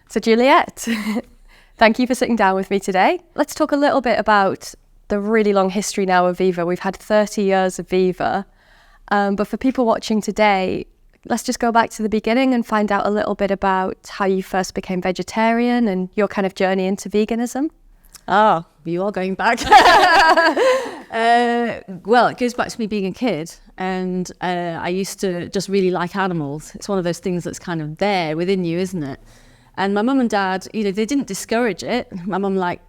So Juliet, thank you for sitting down with me today. Let's talk a little bit about the really long history now of Viva. We've had 30 years of Viva, but for people watching today, let's just go back to the beginning and find out a little bit about how you first became vegetarian and your kind of journey into veganism. Oh, you are going back. Well, it goes back to me being a kid, and I used to just really like animals. It's one of those things that's kind of there within you, isn't it? And my mum and dad, they didn't discourage it. My mum liked,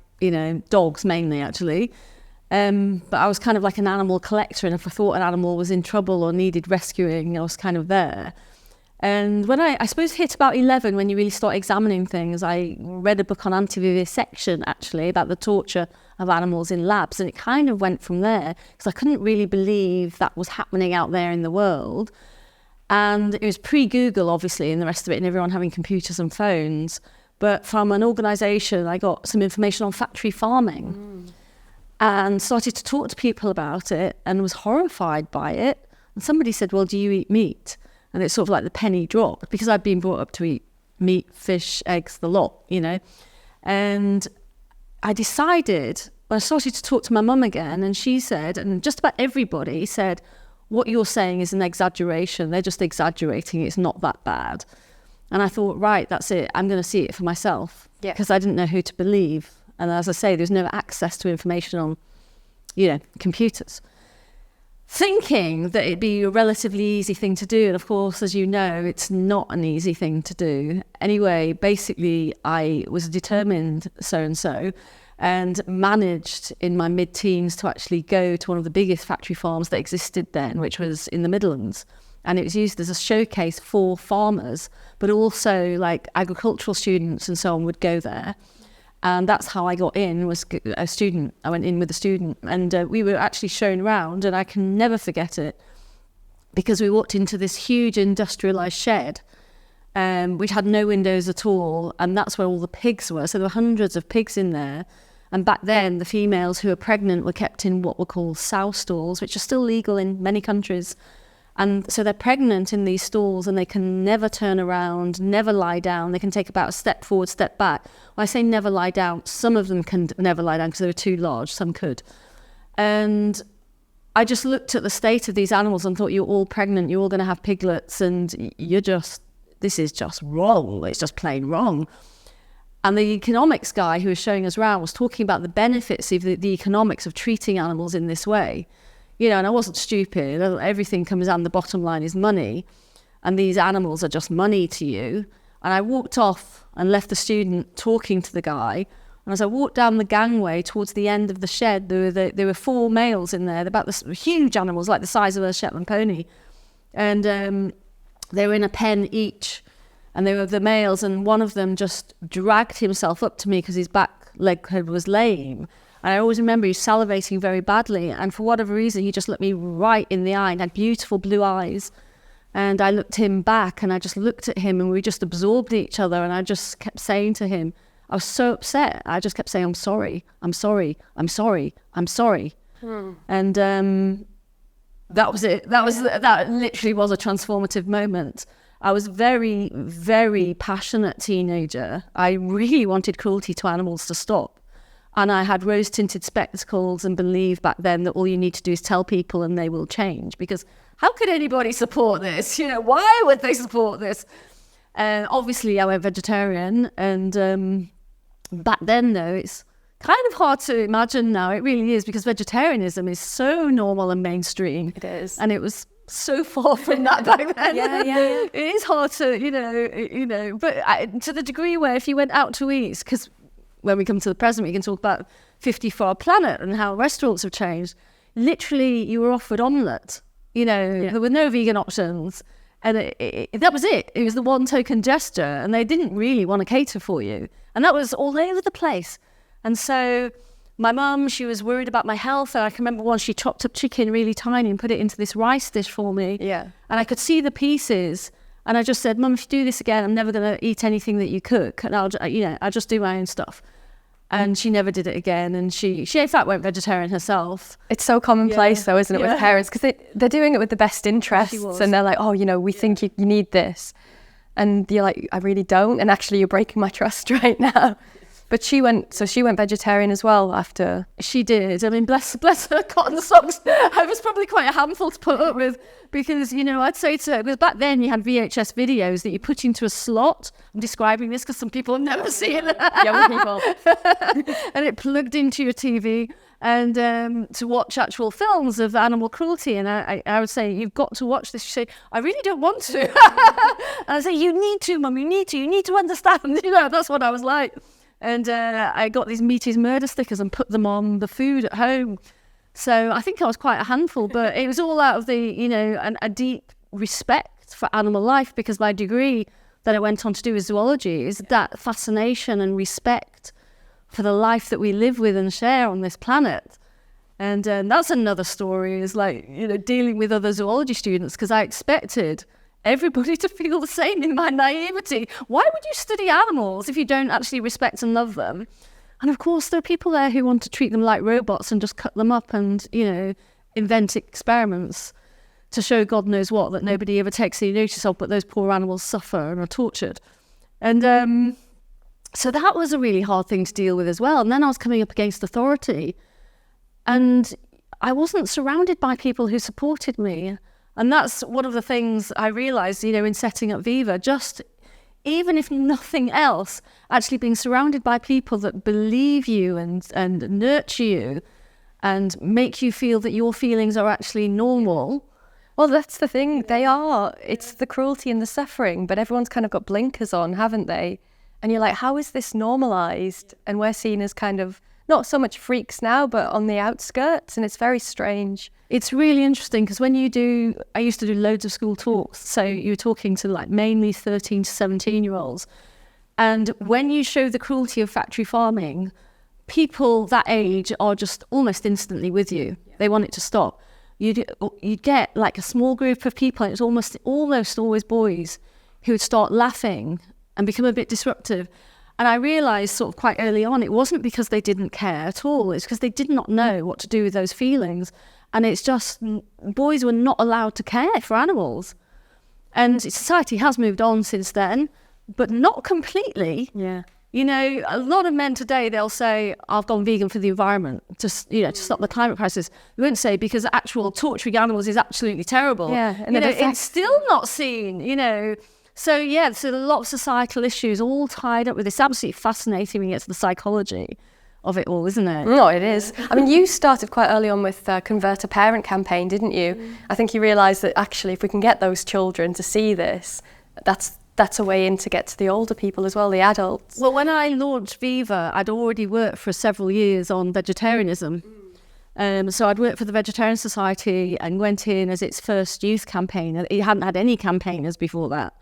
dogs mainly, actually. But I was kind of like an animal collector, and if I thought an animal was in trouble or needed rescuing, I was kind of there. And when I suppose hit about 11, when you really start examining things, I read a book on anti-vivisection, actually, about the torture of animals in labs. And it kind of went from there, because I couldn't really believe that was happening out there in the world. And it was pre-Google, obviously, and the rest of it, and everyone having computers and phones. But from an organisation, I got some information on factory farming and started to talk to people about it and was horrified by it. And somebody said, well, do you eat meat? And it's sort of like the penny dropped, because I'd been brought up to eat meat, fish, eggs, the lot, And I decided, when I started to talk to my mum again, and she said, and just about everybody said, what you're saying is an exaggeration. They're just exaggerating. It's not that bad. And I thought, right, that's it. I'm going to see it for myself, because I didn't know who to believe. And as I say, there's no access to information on, computers. Thinking that it'd be a relatively easy thing to do. And of course, as you know, it's not an easy thing to do. Anyway, basically, I was determined so-and-so and managed in my mid-teens to actually go to one of the biggest factory farms that existed then, which was in the Midlands. And it was used as a showcase for farmers, but also like agricultural students and so on would go there. And that's how I got in, was a student. I went in with a student, and we were actually shown around, and I can never forget it, because we walked into this huge industrialised shed, which had no windows at all, and that's where all the pigs were. So there were hundreds of pigs in there. And back then, the females who were pregnant were kept in what were called sow stalls, which are still legal in many countries. And so they're pregnant in these stalls, and they can never turn around, never lie down. They can take about a step forward, step back. When I say never lie down, some of them can never lie down because they were too large. Some could. And I just looked at the state of these animals and thought, you're all pregnant. You're all going to have piglets. And this is just wrong. It's just plain wrong. And the economics guy who was showing us around was talking about the benefits of the economics of treating animals in this way. And I wasn't stupid. Everything comes down, the bottom line is money. And these animals are just money to you. And I walked off and left the student talking to the guy. And as I walked down the gangway towards the end of the shed, there were 4 males in there. They're about this huge animals, like the size of a Shetland pony. And they were in a pen each. And they were the males. And one of them just dragged himself up to me because his back leg was lame. And I always remember he was salivating very badly. And for whatever reason, he just looked me right in the eye and had beautiful blue eyes. And I looked him back, and I just looked at him, and we just absorbed each other. And I just kept saying to him, I was so upset. I just kept saying, I'm sorry, I'm sorry, I'm sorry, I'm sorry. And that was it. That literally was a transformative moment. I was very, very passionate teenager. I really wanted cruelty to animals to stop. And I had rose-tinted spectacles and believed back then that all you need to do is tell people and they will change. Because how could anybody support this? Why would they support this? Obviously, I went vegetarian. And back then, though, it's kind of hard to imagine now. It really is, because vegetarianism is so normal and mainstream. It is. And it was so far from that back then. Yeah. It is hard to, but to the degree where if you went out to eat, because when we come to the present, we can talk about 50 for our planet and how restaurants have changed. Literally, you were offered omelette. There were no vegan options. And that was it. It was the one token gesture. And they didn't really want to cater for you. And that was all over the place. And so my mum, she was worried about my health. And I can remember once she chopped up chicken really tiny and put it into this rice dish for me. Yeah. And I could see the pieces. And I just said, Mum, if you do this again, I'm never going to eat anything that you cook. And I'll just do my own stuff. And she never did it again. And she in fact went vegetarian herself. It's so commonplace though, isn't it, with parents? Because they're doing it with the best interests. And they're like, we think you need this. And you're like, I really don't. And actually, you're breaking my trust right now. But she went vegetarian as well after. She did. I mean, bless her cotton socks. I was probably quite a handful to put up with because, I'd say to her, because back then you had VHS videos that you put into a slot. I'm describing this because some people have never seen it. Young people. And it plugged into your TV and to watch actual films of animal cruelty. And I would say, you've got to watch this. She'd say, I really don't want to. And I'd say, you need to, Mum, you need to understand. That's what I was like. And I got these Meat is Murder stickers and put them on the food at home. So I think I was quite a handful, but it was all out of a deep respect for animal life, because my degree that I went on to do is zoology, is that fascination and respect for the life that we live with and share on this planet. And that's another story, is dealing with other zoology students, because I expected everybody to feel the same in my naivety. Why would you study animals if you don't actually respect and love them? And of course, there are people there who want to treat them like robots and just cut them up and, invent experiments to show God knows what that nobody ever takes any notice of, but those poor animals suffer and are tortured. And so that was a really hard thing to deal with as well. And then I was coming up against authority, and I wasn't surrounded by people who supported me. And that's one of the things I realised, in setting up Viva, just even if nothing else, actually being surrounded by people that believe you and nurture you and make you feel that your feelings are actually normal. Well, that's the thing. They are. It's the cruelty and the suffering, but everyone's kind of got blinkers on, haven't they? And you're like, how is this normalised? And we're seen as kind of not so much freaks now, but on the outskirts, and it's very strange. It's really interesting because I used to do loads of school talks. So you're talking to mainly 13 to 17-year-olds. And when you show the cruelty of factory farming, people that age are just almost instantly with you. They want it to stop. You get a small group of people, and it's almost always boys, who would start laughing and become a bit disruptive. And I realised sort of quite early on, it wasn't because they didn't care at all. It's because they did not know what to do with those feelings. And it's just, boys were not allowed to care for animals. And society has moved on since then, but not completely. Yeah. A lot of men today, they'll say, I've gone vegan for the environment, to stop the climate crisis. They won't say because actual torturing animals is absolutely terrible. Yeah. And it's still not seen, So a lot of societal issues all tied up with this. Absolutely fascinating when you get to the psychology of it all, isn't it? No, it is. I mean, you started quite early on with the Convert a Parent campaign, didn't you? I think you realised that actually if we can get those children to see this, that's a way in to get to the older people as well, the adults. Well, when I launched Viva, I'd already worked for several years on vegetarianism. So I'd worked for the Vegetarian Society and went in as its first youth campaigner. It hadn't had any campaigners before that.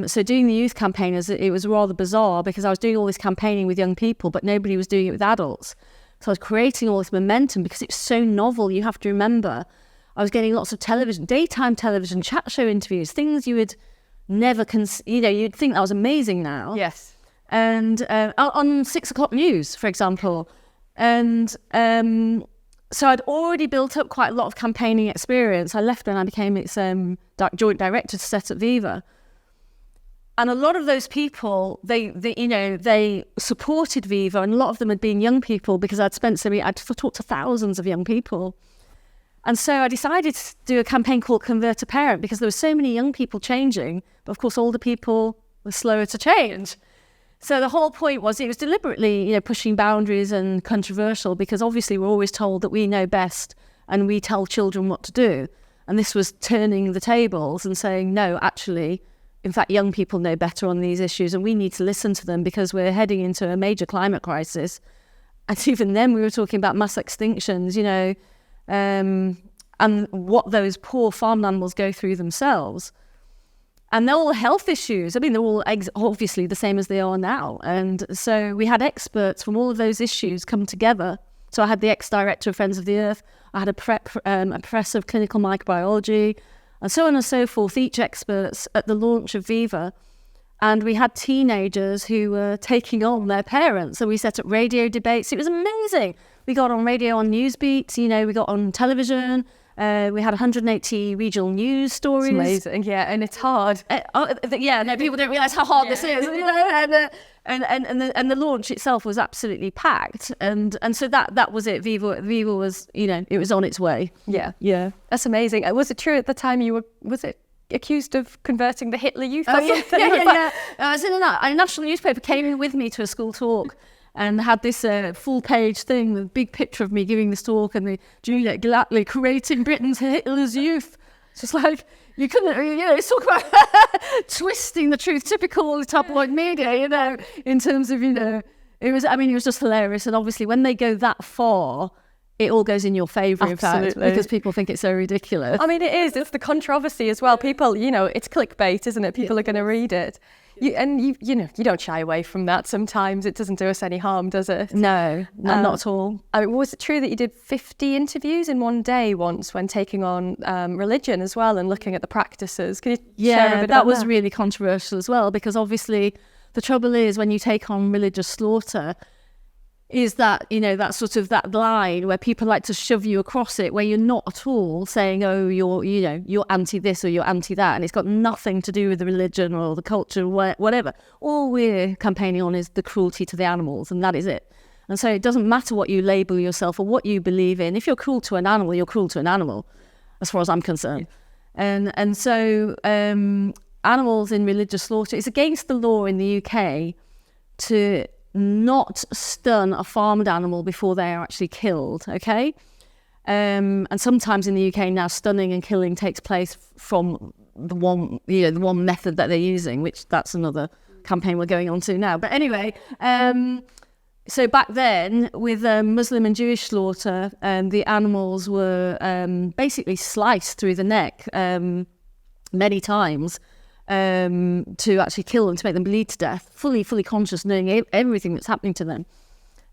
So doing the youth campaigners, it was rather bizarre because I was doing all this campaigning with young people, but nobody was doing it with adults. So I was creating all this momentum because it's so novel. You have to remember, I was getting lots of daytime television, chat show interviews, things you would never you'd think that was amazing now. Yes. And on 6 o'clock news, for example. And so I'd already built up quite a lot of campaigning experience. I left when I became its joint director to set up Viva. And a lot of those people, they supported Viva, and a lot of them had been young people because I'd talked to thousands of young people. And so I decided to do a campaign called Convert a Parent because there were so many young people changing, but of course older people were slower to change. So the whole point was it was deliberately, pushing boundaries and controversial because obviously we're always told that we know best and we tell children what to do. And this was turning the tables and saying, no, actually, in fact, young people know better on these issues and we need to listen to them because we're heading into a major climate crisis. And even then we were talking about mass extinctions, and what those poor farm animals go through themselves. And they're all health issues. I mean, they're all obviously the same as they are now. And so we had experts from all of those issues come together. So I had the ex-director of Friends of the Earth. I had a professor of clinical microbiology, and so on and so forth, each experts at the launch of Viva. And we had teenagers who were taking on their parents. So we set up radio debates. It was amazing. We got on radio on news beats, we got on television. We had 180 regional news stories. It's amazing, yeah, and it's hard. People don't realise how hard this is. And the launch itself was absolutely packed, and so that was it. Viva was, it was on its way. Yeah, that's amazing. Was it true at the time was it accused of converting the Hitler Youth or something? Yeah. I was in a national newspaper came in with me to a school talk and had this full page thing, the big picture of me giving this talk and the Juliet Gellatley creating Britain's Hitler's Youth. It's just like, you couldn't, it's talk about twisting the truth, typical tabloid media, in terms of, it was just hilarious. And obviously when they go that far, it all goes in your favour, in fact, because people think it's so ridiculous. I mean, it is. It's the controversy as well. People, it's clickbait, isn't it? People are going to read it. You don't shy away from that sometimes. It doesn't do us any harm, does it? No, not at all. I mean, was it true that you did 50 interviews in one day once when taking on religion as well and looking at the practices? Can you share a bit about that? That was really controversial as well, because obviously the trouble is when you take on religious slaughter, is that, that sort of that line where people like to shove you across it, where you're not at all saying, oh, you're anti this or you're anti that, and it's got nothing to do with the religion or the culture, whatever. All we're campaigning on is the cruelty to the animals, and that is it. And so it doesn't matter what you label yourself or what you believe in. If you're cruel to an animal, you're cruel to an animal, as far as I'm concerned. Yeah. And so animals in religious slaughter, it's against the law in the UK to not stun a farmed animal before they are actually killed, okay? And sometimes in the UK now, stunning and killing takes place from the one method that they're using, which that's another campaign we're going on to now. But anyway, so back then with Muslim and Jewish slaughter, the animals were basically sliced through the neck many times. To actually kill them, to make them bleed to death, fully conscious, knowing everything that's happening to them.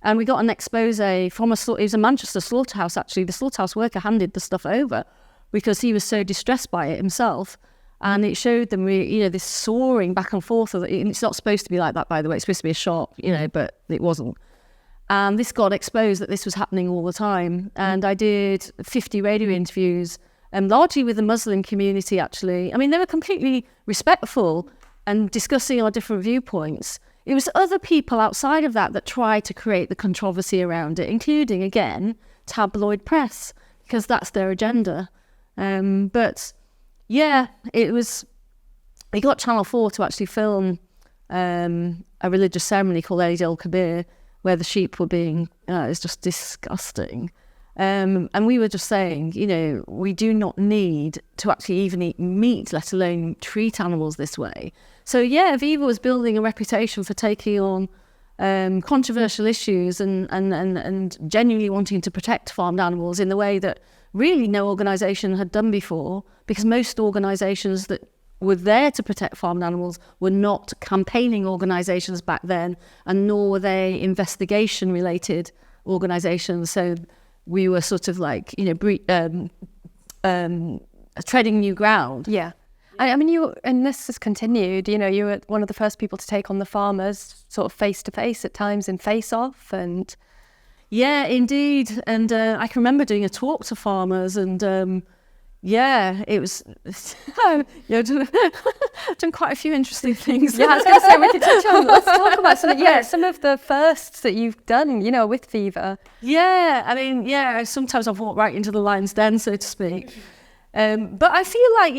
And we got an expose from it was a Manchester slaughterhouse, actually. The slaughterhouse worker handed the stuff over because he was so distressed by it himself. And it showed them, this soaring back and forth. And it's not supposed to be like that, by the way. It's supposed to be a shot, but it wasn't. And this got exposed that this was happening all the time. And I did 50 radio interviews, largely with the Muslim community, actually. I mean, they were completely respectful and discussing our different viewpoints. It was other people outside of that tried to create the controversy around it, including, again, tabloid press, because that's their agenda. But, yeah, we got Channel 4 to actually film a religious ceremony called Eid al-Kabir, where the sheep were being, it's just disgusting. And we were just saying, we do not need to actually even eat meat, let alone treat animals this way. So yeah, Viva was building a reputation for taking on controversial issues and genuinely wanting to protect farmed animals in the way that really no organisation had done before, because most organisations that were there to protect farmed animals were not campaigning organisations back then, and nor were they investigation-related organisations. So we were sort of like, treading new ground. Yeah. I mean, and this has continued, you were one of the first people to take on the farmers sort of face to face at times in Face Off and... Yeah, indeed. And I can remember doing a talk to farmers and it was, done quite a few interesting things. Yeah, I was going to say we could touch on, let's talk about some of the firsts that you've done, with Viva. Yeah, I mean, sometimes I've walked right into the lion's den, so to speak. But I feel like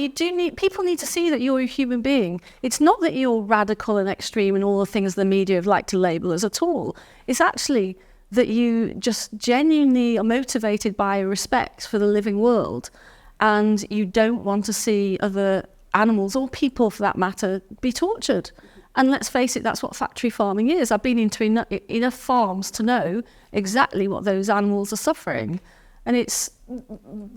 people need to see that you're a human being. It's not that you're radical and extreme and all the things the media have liked to label as at all. It's actually that you just genuinely are motivated by respect for the living world, and you don't want to see other animals or people, for that matter, be tortured. And let's face it, that's what factory farming is. I've been into enough farms to know exactly what those animals are suffering. And it's,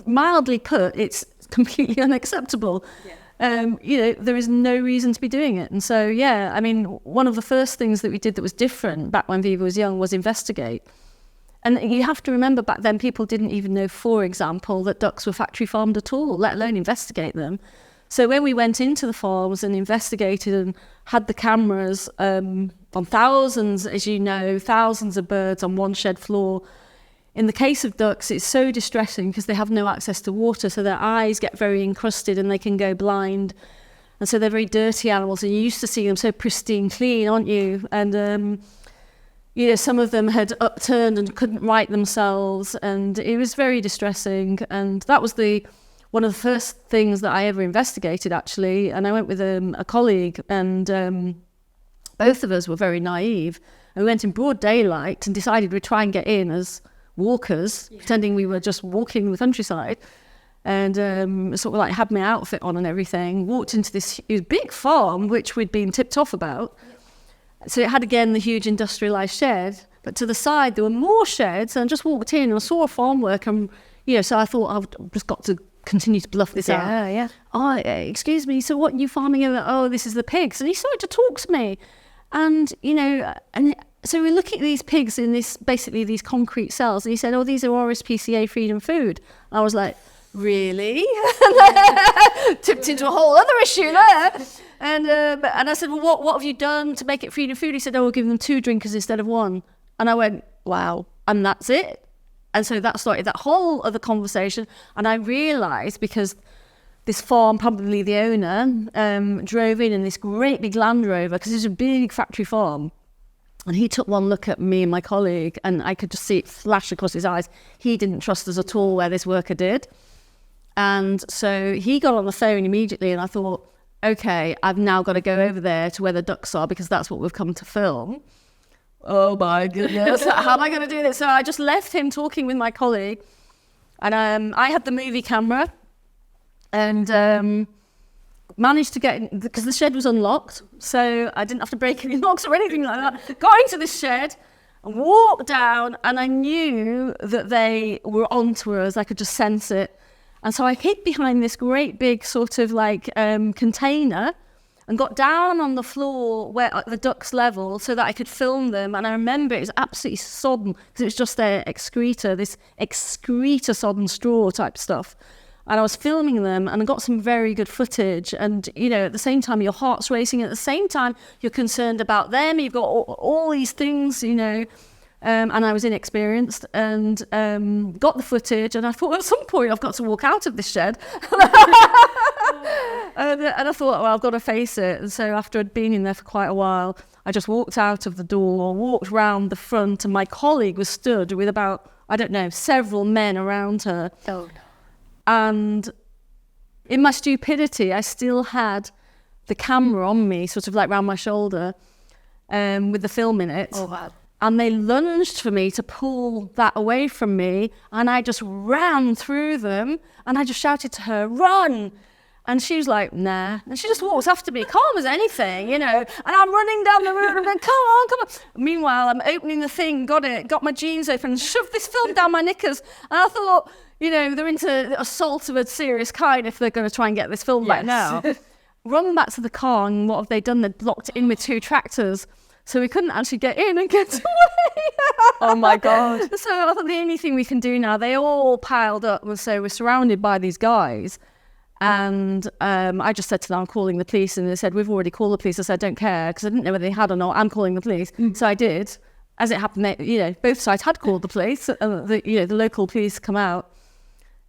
mildly put, it's completely unacceptable. Yeah. There is no reason to be doing it. And so, I mean, one of the first things that we did that was different back when Viva was young was investigate. And you have to remember back then people didn't even know, for example, that ducks were factory farmed at all, let alone investigate them. So when we went into the farms and investigated and had the cameras on thousands, as you know, thousands of birds on one shed floor, In the case of ducks, it's so distressing because they have no access to water, so their eyes get very encrusted and they can go blind. And so they're very dirty animals, and you used to see them so pristine clean, aren't you? And, some of them had upturned and couldn't right themselves, and it was very distressing. And that was one of the first things that I ever investigated, actually. And I went with a colleague, and both of us were very naive. And we went in broad daylight and decided we'd try and get in as walkers, pretending we were just walking the countryside. And sort of like had my outfit on and everything, walked into this big farm, which we'd been tipped off about. So it had, again, the huge industrialised shed, but to the side there were more sheds, and I just walked in and I saw a farm worker, and, so I thought, I've just got to continue to bluff this out. Yeah. Oh, excuse me, so what are you farming over? Oh, this is the pigs. And he started to talk to me. And, and so we're looking at these pigs in basically these concrete cells, and he said, oh, these are RSPCA freedom food. I was like, really? Tipped into a whole other issue there. And I said, well, what have you done to make it freedom food? He said, oh, we'll give them 2 drinkers instead of 1. And I went, wow. And that's it. And so that started that whole other conversation. And I realised, because this farm, probably the owner, drove in this great big Land Rover, because it's a big factory farm. And he took one look at me and my colleague, and I could just see it flash across his eyes. He didn't trust us at all, where this worker did. And so he got on the phone immediately, and I thought, okay, I've now got to go over there to where the ducks are, because that's what we've come to film. Oh my goodness, how am I going to do this? So I just left him talking with my colleague, and I had the movie camera, and managed to get in, because the shed was unlocked, so I didn't have to break any locks or anything like that. Got into this shed and walked down, and I knew that they were onto us. I could just sense it. And so I hid behind this great big sort of like container, and got down on the floor where at the ducks level, so that I could film them. And I remember it was absolutely sodden, because it was just their excreta, this excreta sodden straw type stuff. And I was filming them, and I got some very good footage. And, at the same time, your heart's racing. At the same time, you're concerned about them. You've got all these things, and I was inexperienced, and got the footage. And I thought, at some point, I've got to walk out of this shed. and I thought, well, I've got to face it. And so after I'd been in there for quite a while, I just walked out of the door, walked round the front, and my colleague was stood with about, several men around her. Oh, no. And in my stupidity, I still had the camera on me, sort of like round my shoulder, with the film in it. Oh, wow. And they lunged for me to pull that away from me, and I just ran through them, and I just shouted to her, run! And she was like, nah. And she just walks after me, calm as anything, and I'm running down the road, and I'm going, come on. Meanwhile, I'm opening the thing, got my jeans open, and shoved this film down my knickers. And I thought, they're into assault of a serious kind if they're going to try and get this film back now. Run back to the car, and what have they done? They'd blocked it in with 2 tractors. So we couldn't actually get in and get away. Oh my God. So I thought the only thing we can do now, they all piled up, and so we're surrounded by these guys. And I just said to them, I'm calling the police. And they said, we've already called the police. I said, I don't care, because I didn't know whether they had or not. I'm calling the police. So I did. As it happened, both sides had called the police. And the local police come out.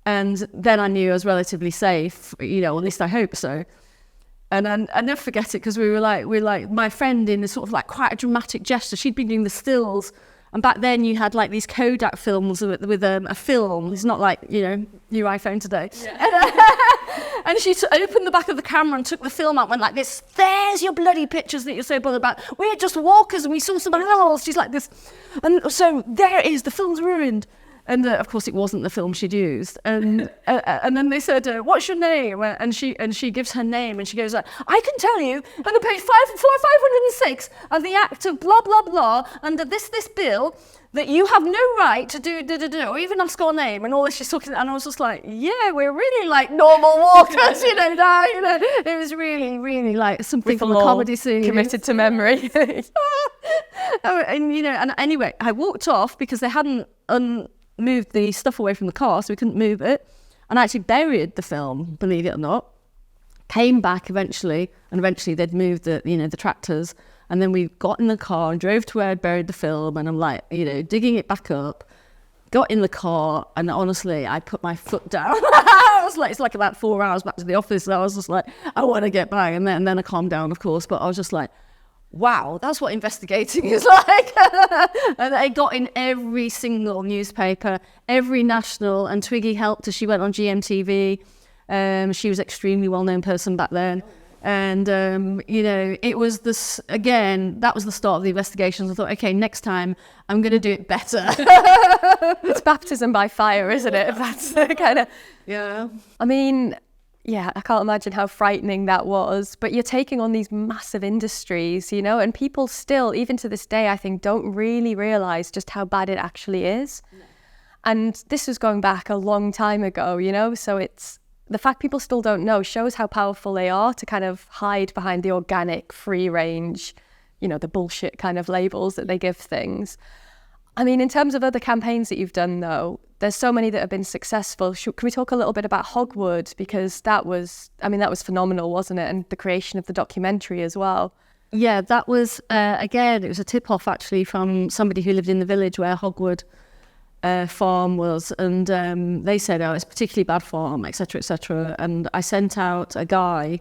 And then I knew I was relatively safe, or at least I hope so. And I never forget it, because we were like my friend, in a sort of like quite a dramatic gesture. She'd been doing the stills, and back then you had like these Kodak films with a film. It's not like your iPhone today. Yeah. And she opened the back of the camera and took the film out, and went like this. There's your bloody pictures that you're so bothered about. We're just walkers, and we saw someone else. She's like this, and so there it is. The film's ruined. And of course, it wasn't the film she'd used. And then they said, "What's your name?" And she gives her name, and she goes, "I can tell you under page 506 of the Act of blah blah blah, under this bill, that you have no right to do or even ask our name." And all this she's talking, and I was just like, "Yeah, we're really like normal walkers, now." It was really, really like something from a comedy scene. Committed to memory. And anyway, I walked off because they hadn't moved the stuff away from the car, so we couldn't move it, and I actually buried the film, believe it or not. Came back eventually, and eventually they'd moved the tractors, and then we got in the car and drove to where I'd buried the film, and I'm like, digging it back up, got in the car, and honestly, I put my foot down. I was like, it's like about 4 hours back to the office. So I was just like, I want to get back. And then I calmed down, of course. But I was just like, wow, that's what investigating is like. And I got in every single newspaper, every national, and Twiggy helped her. She went on GMTV. She was an extremely well-known person back then. And, it was this, again, that was the start of the investigations. I thought, okay, next time I'm going to do it better. It's baptism by fire, isn't it? If that's the kind of... Yeah. I mean, yeah, I can't imagine how frightening that was. But you're taking on these massive industries, and people still, even to this day, I think, don't really realise just how bad it actually is. No. And this was going back a long time ago, so it's... The fact people still don't know shows how powerful they are to kind of hide behind the organic, free range, the bullshit kind of labels that they give things. I mean, in terms of other campaigns that you've done, though, there's so many that have been successful. Can we talk a little bit about Hogwood? Because that was phenomenal, wasn't it? And the creation of the documentary as well. Yeah, that was, again, it was a tip-off actually from somebody who lived in the village where Hogwood Farm was, and they said, it's a particularly bad farm, etc., etc. And I sent out a guy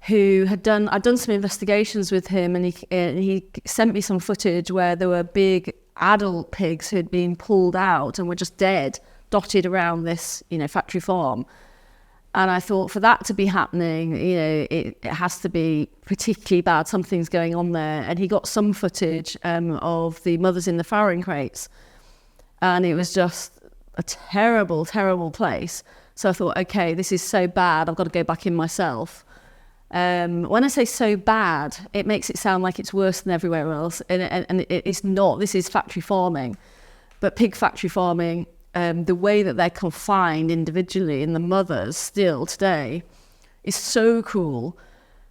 who I'd done some investigations with him, and he sent me some footage where there were big adult pigs who had been pulled out and were just dead, dotted around this, factory farm. And I thought, for that to be happening, it has to be particularly bad. Something's going on there. And he got some footage of the mothers in the farrowing crates. And it was just a terrible, terrible place. So I thought, okay, this is so bad, I've got to go back in myself. When I say so bad, it makes it sound like it's worse than everywhere else. And it's not. This is factory farming. But pig factory farming, the way that they're confined individually in the mothers still today is so cruel.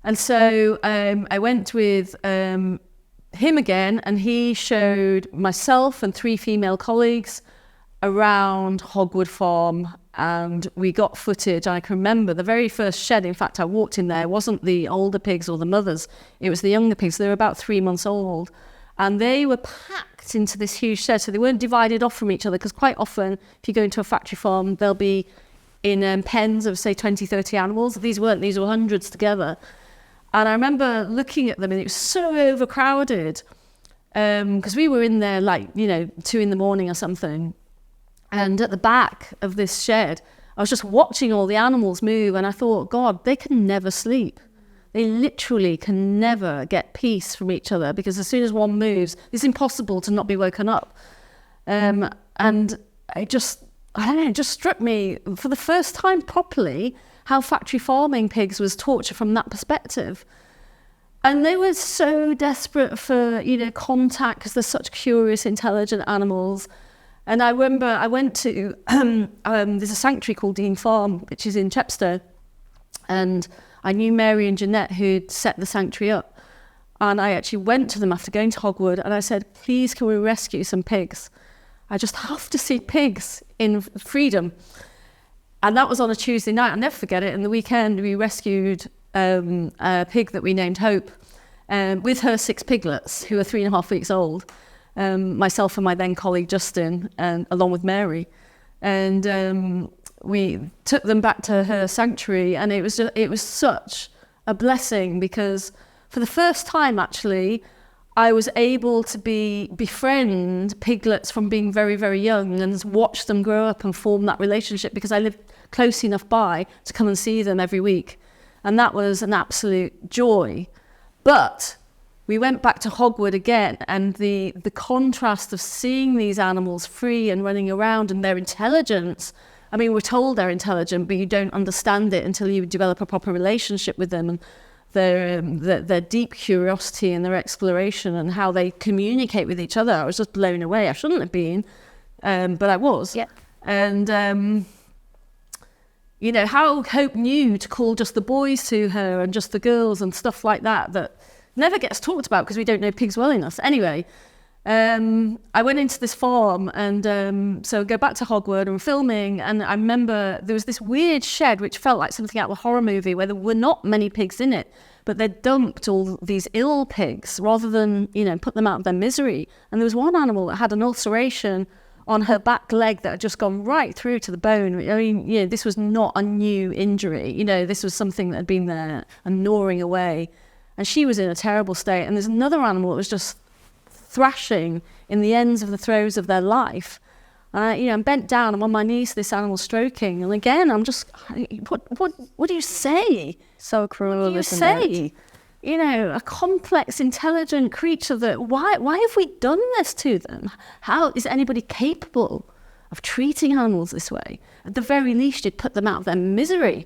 And so I went with... him again, and he showed myself and 3 female colleagues around Hogwood Farm, and we got footage. I can remember the very first shed, in fact, I walked in there, wasn't the older pigs or the mothers, it was the younger pigs. They were about 3 months old, and they were packed into this huge shed, so they weren't divided off from each other, because quite often, if you go into a factory farm, they'll be in pens of, say, 20, 30 animals. These weren't, these were hundreds together. And I remember looking at them, and it was so overcrowded because we were in there 2 a.m. or something. And at the back of this shed, I was just watching all the animals move, and I thought, God, they can never sleep. They literally can never get peace from each other, because as soon as one moves, it's impossible to not be woken up. And it just struck me for the first time properly how factory farming pigs was torture from that perspective. And they were so desperate for, contact, because they're such curious, intelligent animals. And I remember I went to, there's a sanctuary called Dean Farm, which is in Chepstow. And I knew Mary and Jeanette, who'd set the sanctuary up. And I actually went to them after going to Hogwood, and I said, please, can we rescue some pigs? I just have to see pigs in freedom. And that was on a Tuesday night. I'll never forget it. And the weekend, we rescued a pig that we named Hope with her 6 piglets, who are 3.5 weeks old, myself and my then colleague Justin, and along with Mary. And we took them back to her sanctuary. And it was such a blessing, because for the first time, actually, I was able to befriend piglets from being very, very young and watch them grow up and form that relationship, because I lived close enough by to come and see them every week. And that was an absolute joy. But we went back to Hogwood again, and the contrast of seeing these animals free and running around, and their intelligence. I mean, we're told they're intelligent, but you don't understand it until you develop a proper relationship with them. And their deep curiosity and their exploration and how they communicate with each other. I was just blown away. I shouldn't have been, but I was. Yeah. And, how Hope knew to call just the boys to her and just the girls and stuff like that never gets talked about because we don't know pigs well enough. Anyway, I went into this farm, and so go back to Hogwood and filming, and I remember there was this weird shed which felt like something out of a horror movie, where there were not many pigs in it, but they dumped all these ill pigs rather than put them out of their misery. And there was one animal that had an ulceration on her back leg that had just gone right through to the bone. I mean, this was not a new injury. This was something that had been there and gnawing away. And she was in a terrible state. And there's another animal that was just thrashing in the ends of the throes of their life. I'm bent down, I'm on my knees to this animal stroking. And again, I'm just, what do you say? So cruel, what do you say? A complex, intelligent creature that, why have we done this to them? How is anybody capable of treating animals this way? At the very least, you'd put them out of their misery.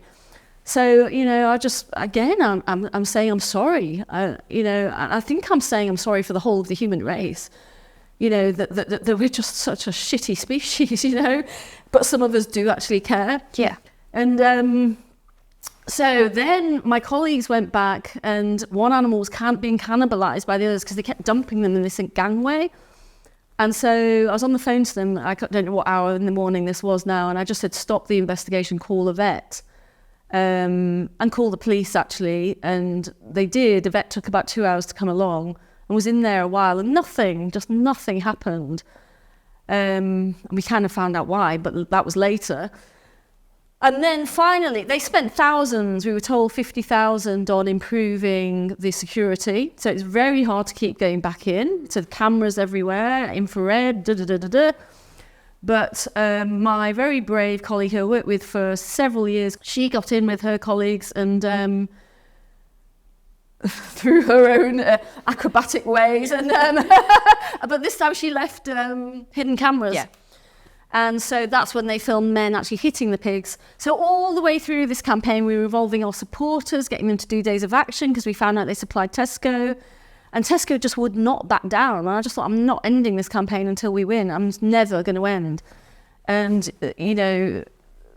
So, I just, again, I'm saying I'm sorry. I think I'm saying I'm sorry for the whole of the human race. That we're just such a shitty species, but some of us do actually care. Yeah. And so then my colleagues went back, and one animal was being cannibalized by the others because they kept dumping them in this gangway. And so I was on the phone to them. I don't know what hour in the morning this was now. And I just said, stop the investigation, call a vet. And call the police, actually. And they did. The vet took about 2 hours to come along and was in there a while. And nothing happened. We kind of found out why, but that was later. And then finally, they spent thousands, we were told 50,000 on improving the security. So it's very hard to keep going back in. So the cameras everywhere, infrared, But my very brave colleague who I worked with for several years, she got in with her colleagues and through her own acrobatic ways. And but this time she left hidden cameras. Yeah. And so that's when they filmed men actually hitting the pigs. So all the way through this campaign, we were involving our supporters, getting them to do days of action because we found out they supplied Tesco. And Tesco just would not back down. And I just thought, I'm not ending this campaign until we win. I'm never going to end. And,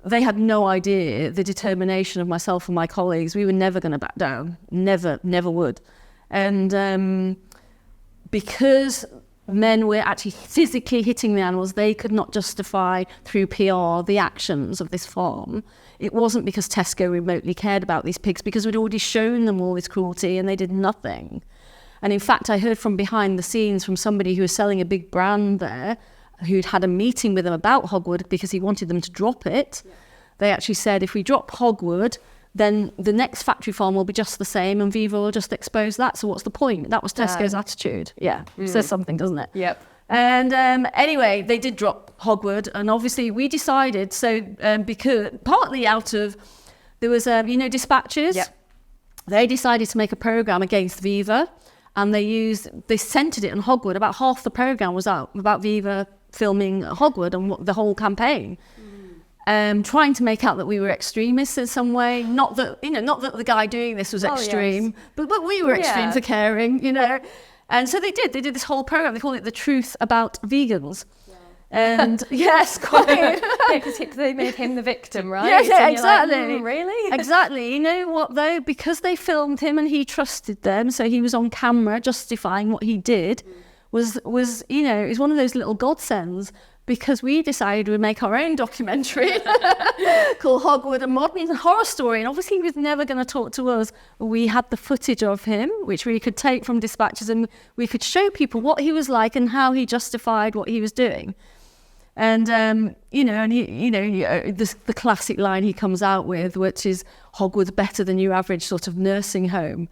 they had no idea the determination of myself and my colleagues. We were never going to back down. Never would. And because men were actually physically hitting the animals, they could not justify through PR the actions of this farm. It wasn't because Tesco remotely cared about these pigs, because we'd already shown them all this cruelty and they did nothing. And in fact, I heard from behind the scenes from somebody who was selling a big brand there, who'd had a meeting with them about Hogwood because he wanted them to drop it. Yeah. They actually said, if we drop Hogwood, then the next factory farm will be just the same and Viva will just expose that. So what's the point? That was Tesco's attitude. Yeah, says something, doesn't it? Yep. And anyway, they did drop Hogwood. And obviously we decided, because partly out of, there was, dispatches. Yep. They decided to make a programme against Viva. And they centred it on Hogwood. About half the programme was out about Viva filming Hogwood and the whole campaign. Trying to make out that we were extremists in some way. Not that the guy doing this was extreme, yes. but we were extreme for caring, And so they did this whole program. They called it The Truth About Vegans. Yeah. And yes, quite. Because they made him the victim, right? Yeah, exactly. Like, really? Exactly. You know what though? Because they filmed him and he trusted them, so he was on camera justifying what he did. Was it was one of those little godsends. Because we decided we'd make our own documentary called Hogwood, a modern horror story. And obviously he was never going to talk to us. We had the footage of him, which we could take from dispatches, and we could show people what he was like and how he justified what he was doing. And, the classic line he comes out with, which is, Hogwood's better than your average sort of nursing home.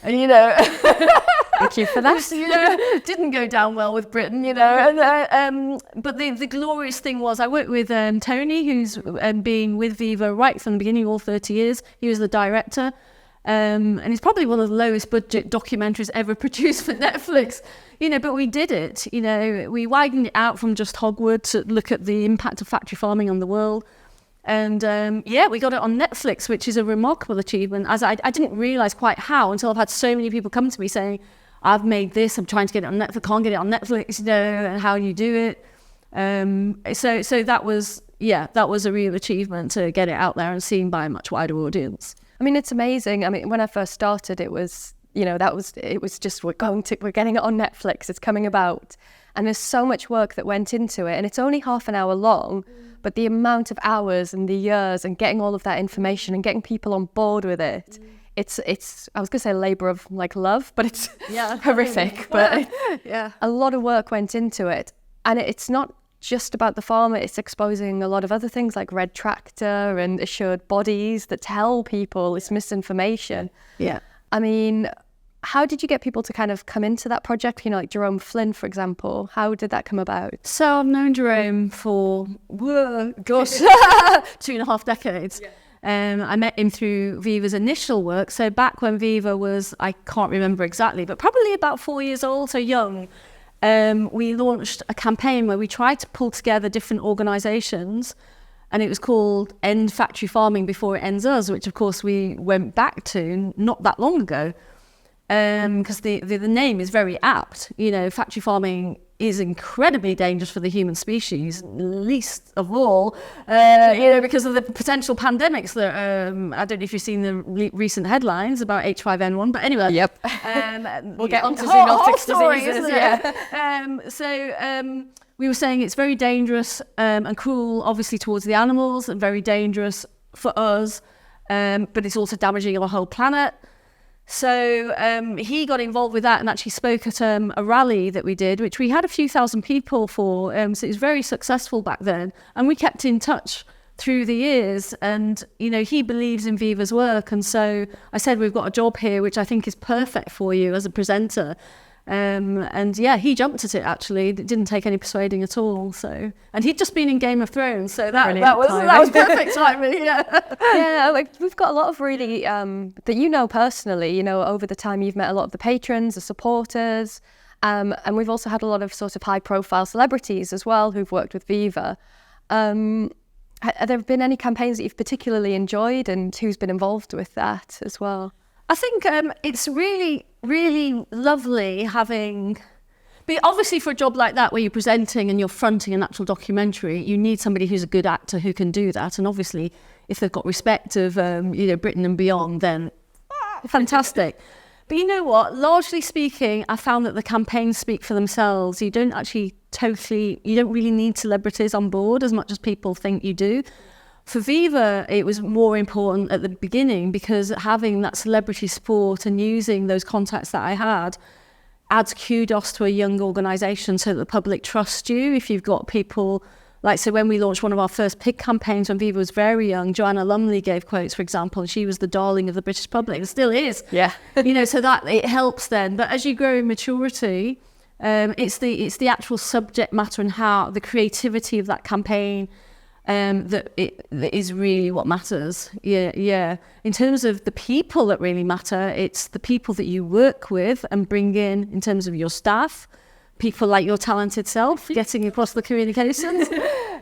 And, thank you for that. Didn't go down well with Britain, And, but the glorious thing was, I worked with Tony, who's been with Viva right from the beginning, all 30 years. He was the director. And it's probably one of the lowest budget documentaries ever produced for Netflix. But we did it. We widened it out from just Hogwood to look at the impact of factory farming on the world. And we got it on Netflix, which is a remarkable achievement. As I didn't realise quite how until I've had so many people come to me saying, I've made this, I'm trying to get it on Netflix, can't get it on Netflix, and how you do it. So that was a real achievement to get it out there and seen by a much wider audience. I mean, it's amazing. I mean, when I first started, it was just, we're getting it on Netflix, it's coming about. And there's so much work that went into it, and it's only half an hour long, but the amount of hours and the years and getting all of that information and getting people on board with it, it's I was going to say labor of love, but it's horrific. But a lot of work went into it, and it's not just about the farmer. It's exposing a lot of other things like red tractor and assured bodies that tell people it's misinformation. Yeah. I mean, how did you get people to kind of come into that project? You know, like Jerome Flynn, for example. How did that come about? So I've known Jerome for, 2.5 decades. Yeah. I met him through Viva's initial work. So back when Viva was, I can't remember exactly, but probably about 4 years old, so young, we launched a campaign where we tried to pull together different organisations, and it was called End Factory Farming Before It Ends Us, which of course we went back to not that long ago, because the name is very apt. You know, factory farming is incredibly dangerous for the human species, least of all, because of the potential pandemics that, I don't know if you've seen the recent headlines about H5N1, but anyway. Yep. We'll get on to zoonotic diseases. We were saying it's very dangerous and cruel, obviously, towards the animals, and very dangerous for us, but it's also damaging our whole planet. So he got involved with that and actually spoke at a rally that we did, which we had a few thousand people for. So it was very successful back then. And we kept in touch through the years. And, you know, he believes in Viva's work. And so I said, we've got a job here, which I think is perfect for you as a presenter. And yeah, he jumped at it, actually. It didn't take any persuading at all. So, and he'd just been in Game of Thrones, so that was perfect timing. Yeah, like we've got a lot of really that you know personally. You know, over the time you've met a lot of the patrons, the supporters, and we've also had a lot of sort of high-profile celebrities as well who've worked with Viva. Have there been any campaigns that you've particularly enjoyed, and who's been involved with that as well? I think it's really, really lovely having... But obviously for a job like that where you're presenting and you're fronting an actual documentary, you need somebody who's a good actor who can do that. And obviously if they've got respect of Britain and beyond, then fantastic. But you know what? Largely speaking, I found that the campaigns speak for themselves. You don't really need celebrities on board as much as people think you do. For Viva, it was more important at the beginning because having that celebrity support and using those contacts that I had adds kudos to a young organisation so that the public trusts you. If you've got people, like, so when we launched one of our first pig campaigns when Viva was very young, Joanna Lumley gave quotes, for example, and she was the darling of the British public, and still is. Yeah. So that it helps then. But as you grow in maturity, it's the actual subject matter and how the creativity of that campaign that is really what matters. Yeah. In terms of the people that really matter, it's the people that you work with and bring in terms of your staff, people like your talented self, getting across the communications,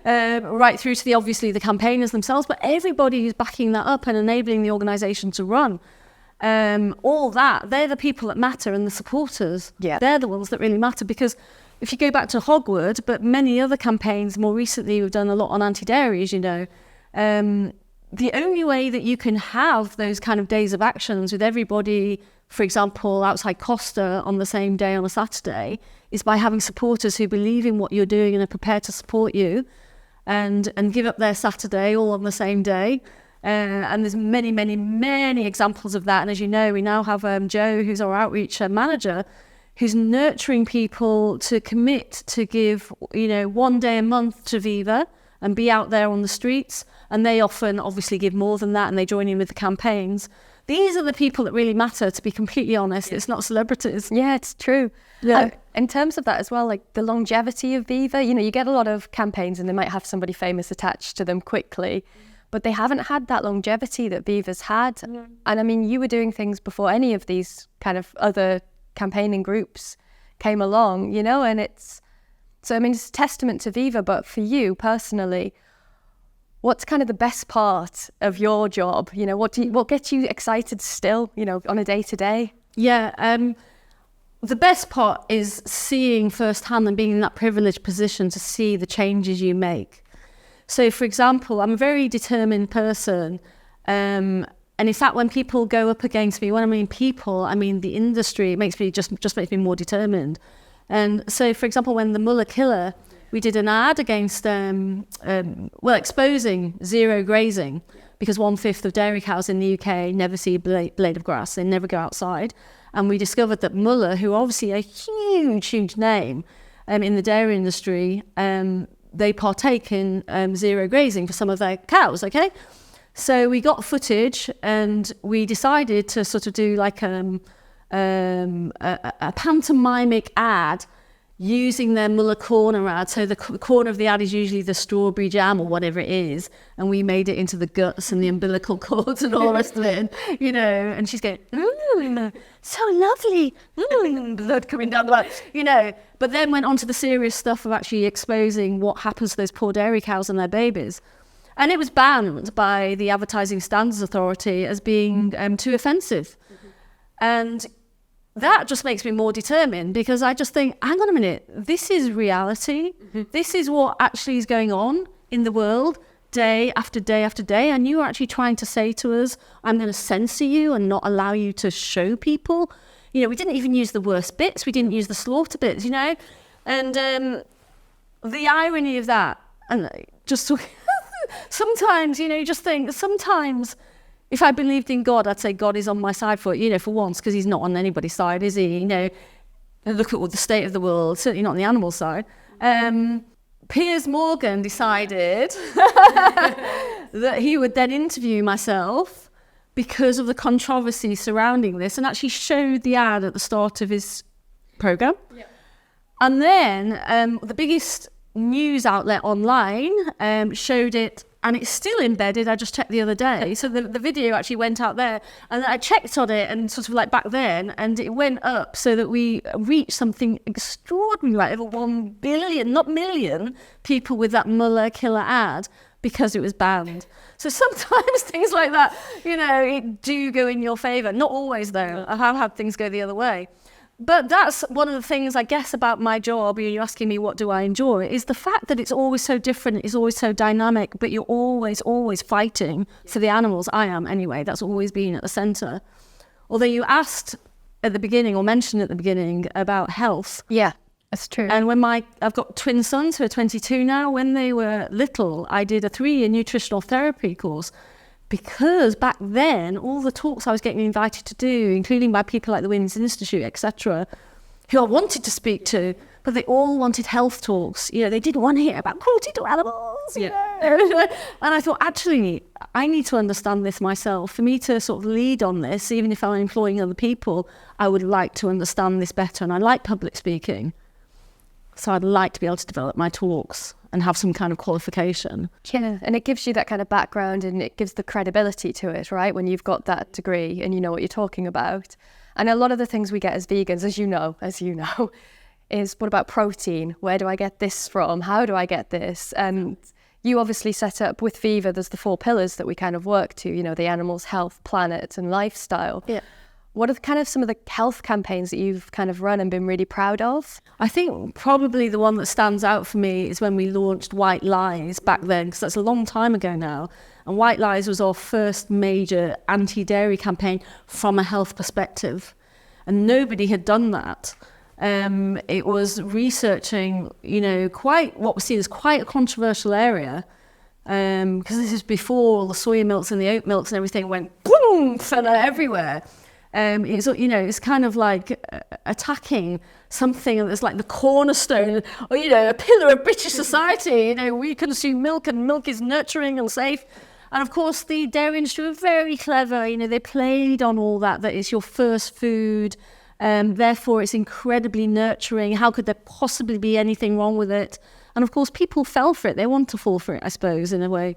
right through to obviously the campaigners themselves, but everybody who's backing that up and enabling the organisation to run. All that, they're the people that matter, and the supporters, they're the ones that really matter, because if you go back to Hogwood, but many other campaigns, more recently we've done a lot on anti-dairy, as you know, the only way that you can have those kind of days of actions with everybody, for example, outside Costa on the same day on a Saturday, is by having supporters who believe in what you're doing and are prepared to support you and give up their Saturday all on the same day. And there's many, many, many examples of that. And as you know, we now have Joe, who's our outreach manager, who's nurturing people to commit to give, 1 day a month to Viva and be out there on the streets. And they often obviously give more than that, and they join in with the campaigns. These are the people that really matter, to be completely honest. It's not celebrities. Yeah, it's true. Yeah. In terms of that as well, like the longevity of Viva, you get a lot of campaigns and they might have somebody famous attached to them quickly, but they haven't had that longevity that Viva's had. Mm. And I mean, you were doing things before any of these kind of other campaigning groups came along, and it's a testament to Viva. But for you personally, what's kind of the best part of your job? What gets you excited still, on a day-to-day? Yeah, the best part is seeing firsthand and being in that privileged position to see the changes you make. So, for example, I'm a very determined person, and in fact, when people go up against me, when I mean people, I mean the industry, it makes me just makes me more determined. And so, for example, when the Muller killer, we did an ad against, exposing zero grazing, because 1/5 of dairy cows in the UK never see a blade of grass. They never go outside. And we discovered that Muller, who obviously a huge, huge name in the dairy industry, they partake in zero grazing for some of their cows, okay? So we got footage and we decided to sort of do like a pantomimic ad using their Muller corner ad. So the corner of the ad is usually the strawberry jam or whatever it is, and we made it into the guts and the umbilical cords and all the rest of it, you know, and she's going, so lovely, blood coming down the back, you know, but then went on to the serious stuff of actually exposing what happens to those poor dairy cows and their babies. And it was banned by the Advertising Standards Authority as being too offensive. And that just makes me more determined, because I just think, hang on a minute, this is reality. This is what actually is going on in the world day after day after day. And you are actually trying to say to us, I'm going to censor you and not allow you to show people. You know, we didn't even use the worst bits. We didn't use the slaughter bits, you know. And the irony of that, and just sometimes, you know, you just think, sometimes if I believed in God, I'd say God is on my side for once, because he's not on anybody's side, is he? You know, look at the state of the world, certainly not on the animal side. Piers Morgan decided that he would then interview myself because of the controversy surrounding this, and actually showed the ad at the start of his programme. Yeah. And then the biggest news outlet online showed it, and it's still embedded. I just checked the other day. So the video actually went out there, and I checked on it, and sort of like back then, and it went up so that we reached something extraordinary, like over 1 billion, not million, people with that Muller killer ad, because it was banned. So sometimes things like that, you know, it do go in your favour. Not always, though. I have had things go the other way. But that's one of the things, I guess, about my job. You're asking me, what do I enjoy? Is the fact that it's always so different, it's always so dynamic, but you're always fighting for the animals. I am, anyway. That's always been at the centre. Although you asked at the beginning, or mentioned at the beginning, about health. Yeah, that's true. And when I've got twin sons who are 22 now. When they were little, I did a 3-year nutritional therapy course, because back then, all the talks I was getting invited to do, including by people like the Women's Institute, etc., who I wanted to speak to, but they all wanted health talks. You know, they didn't want to hear about cruelty to animals. You know? And I thought, actually, I need to understand this myself. For me to sort of lead on this, even if I'm employing other people, I would like to understand this better. And I like public speaking. So I'd like to be able to develop my talks and have some kind of qualification. Yeah, and it gives you that kind of background, and it gives the credibility to it, right? When you've got that degree and you know what you're talking about. And a lot of the things we get as vegans, as you know, is what about protein? Where do I get this from? How do I get this? And you obviously set up with Viva, there's the 4 pillars that we kind of work to, you know, the animals, health, planet and lifestyle. Yeah. What are kind of some of the health campaigns that you've kind of run and been really proud of? I think probably the one that stands out for me is when we launched White Lies back then, because that's a long time ago now. And White Lies was our first major anti-dairy campaign from a health perspective. And nobody had done that. It was researching, you know, quite what was seen as quite a controversial area. Because this is before all the soya milks and the oat milks and everything went boom, fell out everywhere. It's, you know, it's kind of like attacking something that's like the cornerstone, or, you know, a pillar of British society. You know, we consume milk, and milk is nurturing and safe. And of course, the dairy industry were very clever. You know, they played on all that it's your first food. Therefore, it's incredibly nurturing. How could there possibly be anything wrong with it? And of course, people fell for it. They want to fall for it, I suppose, in a way.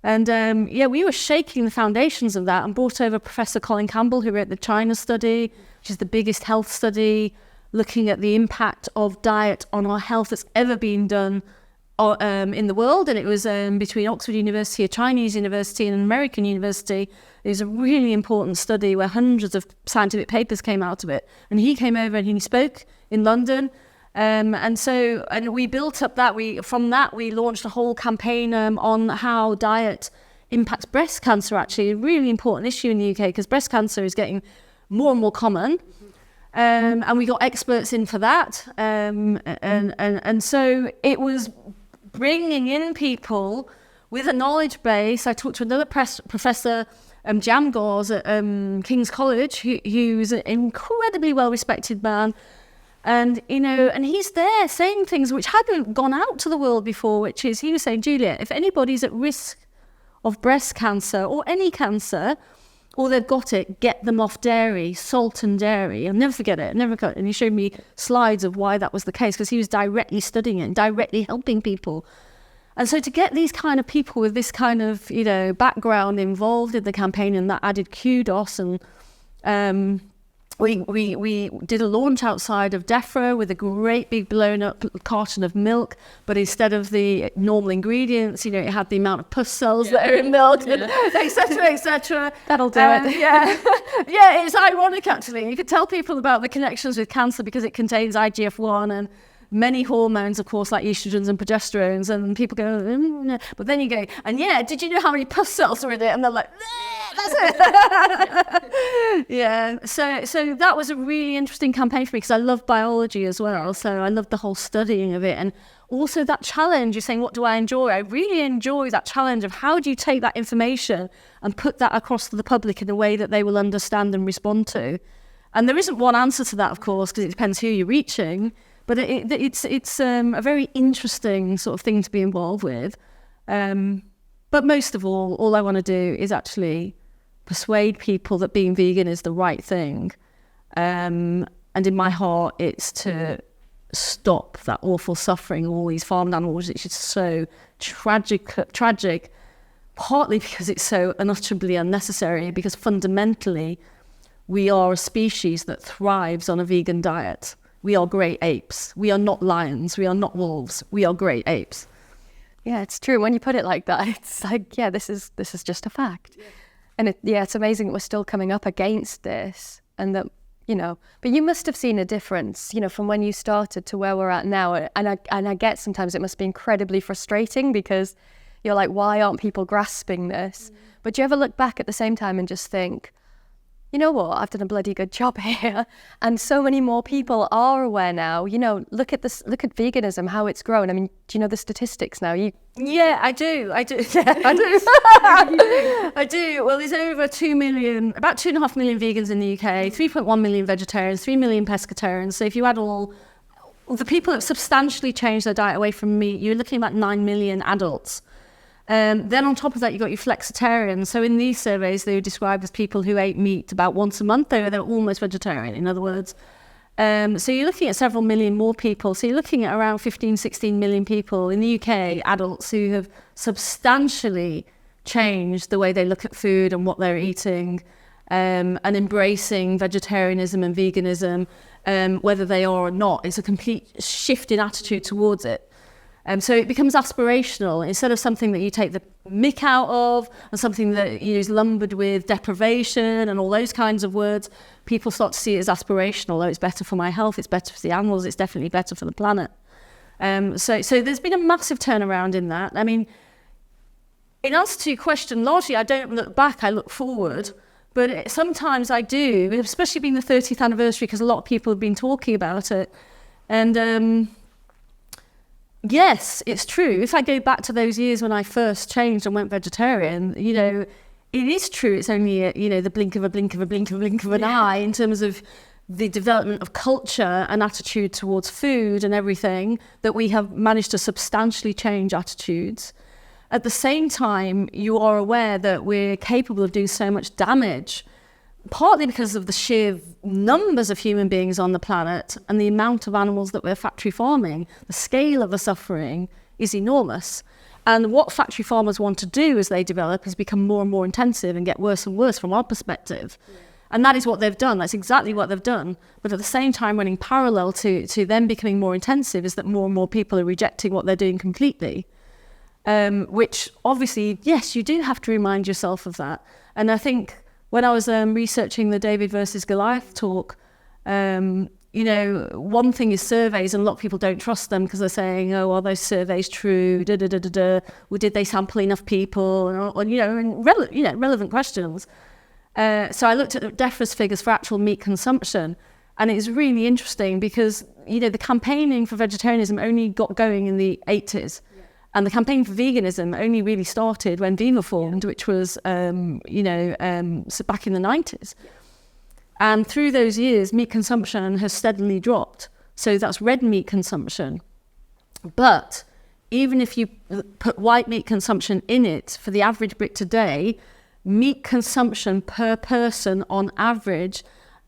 And we were shaking the foundations of that, and brought over Professor Colin Campbell, who wrote the China study, which is the biggest health study looking at the impact of diet on our health that's ever been done in the world. And it was between Oxford University, a Chinese university, and an American university. It was a really important study where hundreds of scientific papers came out of it. And he came over and he spoke in London. And we built up that. From that we launched a whole campaign on how diet impacts breast cancer. Actually, a really important issue in the UK, because breast cancer is getting more and more common. And we got experts in for that. And so it was bringing in people with a knowledge base. I talked to another professor, Jam Gauze at King's College, who's an incredibly well-respected man. And, and he's there saying things which hadn't gone out to the world before, which is, he was saying, Juliet, if anybody's at risk of breast cancer or any cancer, or they've got it, get them off dairy, salt and dairy. I'll never forget it. And he showed me slides of why that was the case, because he was directly studying it and directly helping people. And so to get these kind of people with this kind of, background involved in the campaign, and that added kudos. And we did a launch outside of DEFRA with a great big blown up carton of milk, but instead of the normal ingredients, it had the amount of pus cells that are in milk, et cetera. That'll do it. Yeah, it's ironic actually. You could tell people about the connections with cancer because it contains IGF-1 and many hormones, of course, like estrogens and progesterones, and people go, but then you go, and did you know how many pus cells are in it? And they're like, that's it. Yeah, so that was a really interesting campaign for me because I love biology as well, so I loved the whole studying of it. And also that challenge, you're saying, what do I enjoy? I really enjoy that challenge of how do you take that information and put that across to the public in a way that they will understand and respond to. And there isn't one answer to that, of course, because it depends who you're reaching. But it's a very interesting sort of thing to be involved with. But most of all I want to do is actually persuade people that being vegan is the right thing. And in my heart, it's to stop that awful suffering of all these farmed animals. It's just so tragic, partly because it's so unutterably unnecessary, because fundamentally we are a species that thrives on a vegan diet. We are great apes. We are not lions. We are not wolves. We are great apes. Yeah, it's true. When you put it like that, it's like, this is just a fact. Yeah. And it's amazing that we're still coming up against this, and that, but you must have seen a difference, from when you started to where we're at now. And I get sometimes it must be incredibly frustrating because you're like, why aren't people grasping this? But do you ever look back at the same time and just think, you know what, I've done a bloody good job here. And so many more people are aware now. Look at veganism, how it's grown. I mean, do you know the statistics now? Yeah, I do. I do. I do. Well, there's over 2 million, about 2.5 million vegans in the UK, 3.1 million vegetarians, 3 million pescatarians. So if you add all the people that substantially changed their diet away from meat, you're looking at about 9 million adults. Then on top of that, you've got your flexitarians. So in these surveys, they were described as people who ate meat about once a month. They're almost vegetarian, in other words. So you're looking at several million more people. So you're looking at around 15, 16 million people in the UK, adults who have substantially changed the way they look at food and what they're eating, and embracing vegetarianism and veganism, whether they are or not. It's a complete shift in attitude towards it. So it becomes aspirational instead of something that you take the mick out of, and something that is lumbered with deprivation and all those kinds of words. People start to see it as aspirational. Oh, it's better for my health, it's better for the animals, it's definitely better for the planet. So there's been a massive turnaround in that. I mean, in answer to your question, largely I don't look back, I look forward. But sometimes I do, especially being the 30th anniversary, because a lot of people have been talking about it. And yes, it's true. If I go back to those years when I first changed and went vegetarian, it is true. It's only, the blink of an eye in terms of the development of culture and attitude towards food and everything, that we have managed to substantially change attitudes. At the same time, you are aware that we're capable of doing so much damage, partly because of the sheer numbers of human beings on the planet and the amount of animals that we're factory farming. The scale of the suffering is enormous. And what factory farmers want to do as they develop is become more and more intensive and get worse and worse from our perspective. Yeah. And that is what they've done. That's exactly what they've done. But at the same time, running parallel to them becoming more intensive is that more and more people are rejecting what they're doing completely. Which obviously, yes, you do have to remind yourself of that. And I think when I was researching the David versus Goliath talk, one thing is surveys, and a lot of people don't trust them because they're saying, oh, are those surveys true? Well, did they sample enough people? And relevant questions. So I looked at DEFRA's figures for actual meat consumption, and it's really interesting because, the campaigning for vegetarianism only got going in the 80s. And the campaign for veganism only really started when Viva formed, which was, so back in the 90s. And through those years, meat consumption has steadily dropped. So that's red meat consumption. But even if you put white meat consumption in it, for the average Brit today, meat consumption per person on average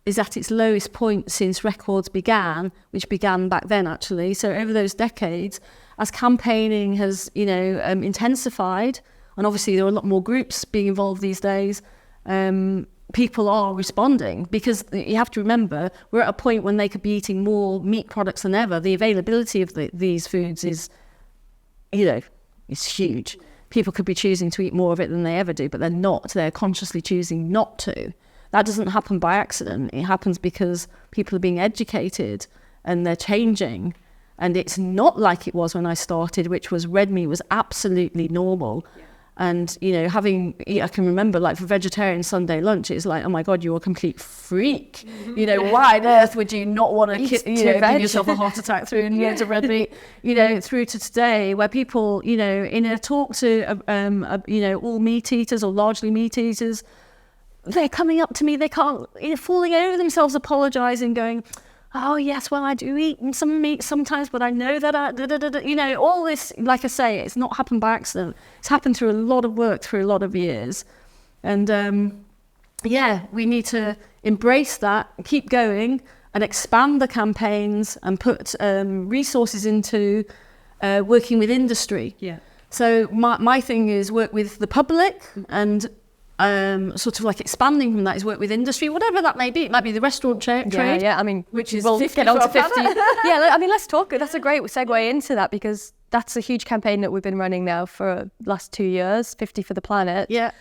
is at its lowest point since records began, which began back then actually. So over those decades, as campaigning has, intensified, and obviously there are a lot more groups being involved these days, people are responding, because you have to remember, we're at a point when they could be eating more meat products than ever. The availability of these foods is, it's huge. People could be choosing to eat more of it than they ever do, but they're not. They're consciously choosing not to. That doesn't happen by accident. It happens because people are being educated and they're changing. And it's not like it was when I started, which was red meat was absolutely normal. Yeah. And, I can remember, like, for vegetarian Sunday lunch, it's like, oh my God, you're a complete freak. Why on earth would you not want to give yourself a heart attack through loads of red meat, through to today, where people, in a talk to, all meat eaters or largely meat eaters, they're coming up to me, they can't, falling over themselves, apologising, going, oh yes, well, I do eat some meat sometimes, but I know that all this, like I say, it's not happened by accident. It's happened through a lot of work, through a lot of years. And we need to embrace that, keep going, and expand the campaigns and put resources into working with industry. Yeah. So my thing is work with the public, and sort of like expanding from that is work with industry, whatever that may be. It might be the restaurant trade. Yeah. I mean, which is we'll 50 get on to 50. Yeah, I mean, let's talk. That's a great segue into that, because that's a huge campaign that we've been running now for the last 2 years, 50 for the Planet. Yeah.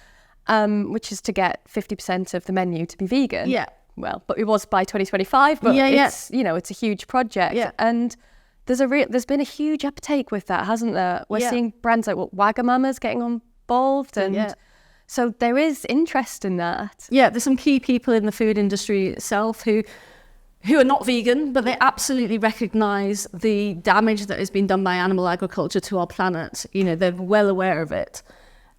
Which is to get 50% of the menu to be vegan. Yeah. Well, but it was by 2025, but it's, it's a huge project. Yeah. And there's been a huge uptake with that, hasn't there? We're seeing brands like Wagamama's getting involved, and so there is interest in that. Yeah, there's some key people in the food industry itself who are not vegan, but they absolutely recognise the damage that has been done by animal agriculture to our planet. They're well aware of it.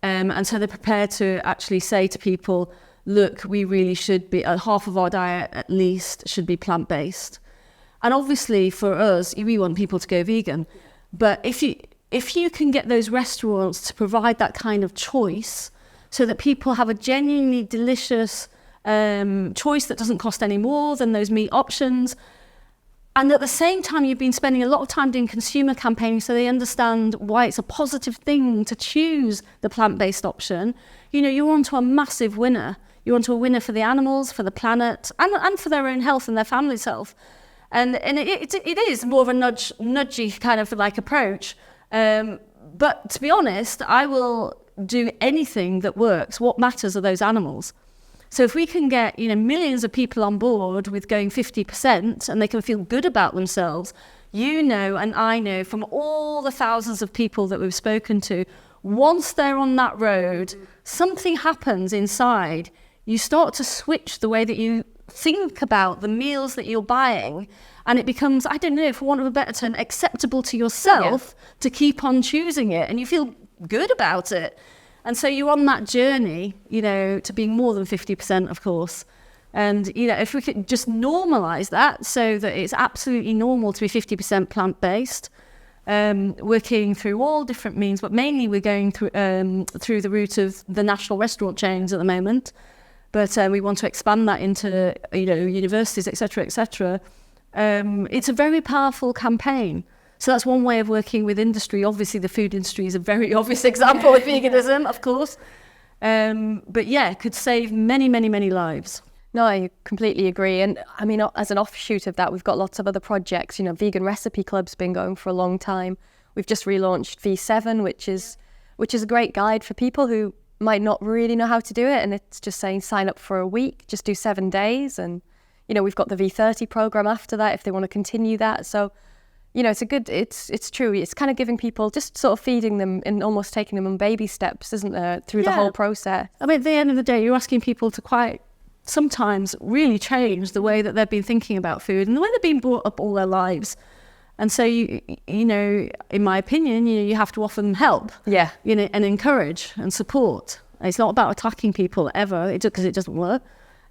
And so they're prepared to actually say to people, look, we really should be, half of our diet at least should be plant-based. And obviously for us, we want people to go vegan. But if you can get those restaurants to provide that kind of choice, so that people have a genuinely delicious choice that doesn't cost any more than those meat options. And at the same time, you've been spending a lot of time doing consumer campaigning so they understand why it's a positive thing to choose the plant-based option. You're onto a massive winner. You're onto a winner for the animals, for the planet, and for their own health and their family's health. And it is more of a nudgy kind of like approach. But to be honest, I will do anything that works. What matters are those animals. So if we can get millions of people on board with going 50%, and they can feel good about themselves, and I know from all the thousands of people that we've spoken to, once they're on that road, something happens inside. You start to switch the way that you think about the meals that you're buying, and it becomes, I don't know, for want of a better term, acceptable to yourself to keep on choosing it, and you feel good about it. And so you're on that journey, to being more than 50%, of course. And, if we could just normalise that so that it's absolutely normal to be 50% plant-based, working through all different means, but mainly we're going through the route of the national restaurant chains at the moment. But we want to expand that into, universities, et cetera, it's a very powerful campaign. So that's one way of working with industry. Obviously, the food industry is a very obvious example of veganism, of course. But it could save many, many, many lives. No, I completely agree. And I mean, as an offshoot of that, we've got lots of other projects. Vegan Recipe Club's been going for a long time. We've just relaunched V7, which is a great guide for people who might not really know how to do it. And it's just saying sign up for a week, just do 7 days. And, we've got the V30 program after that if they want to continue that. So, it's true. It's kind of giving people, just sort of feeding them and almost taking them on baby steps, isn't there, through the whole process. I mean, at the end of the day, you're asking people to quite sometimes really change the way that they've been thinking about food and the way they've been brought up all their lives. And so, in my opinion, you have to offer them help, and encourage and support. It's not about attacking people ever, because it doesn't work.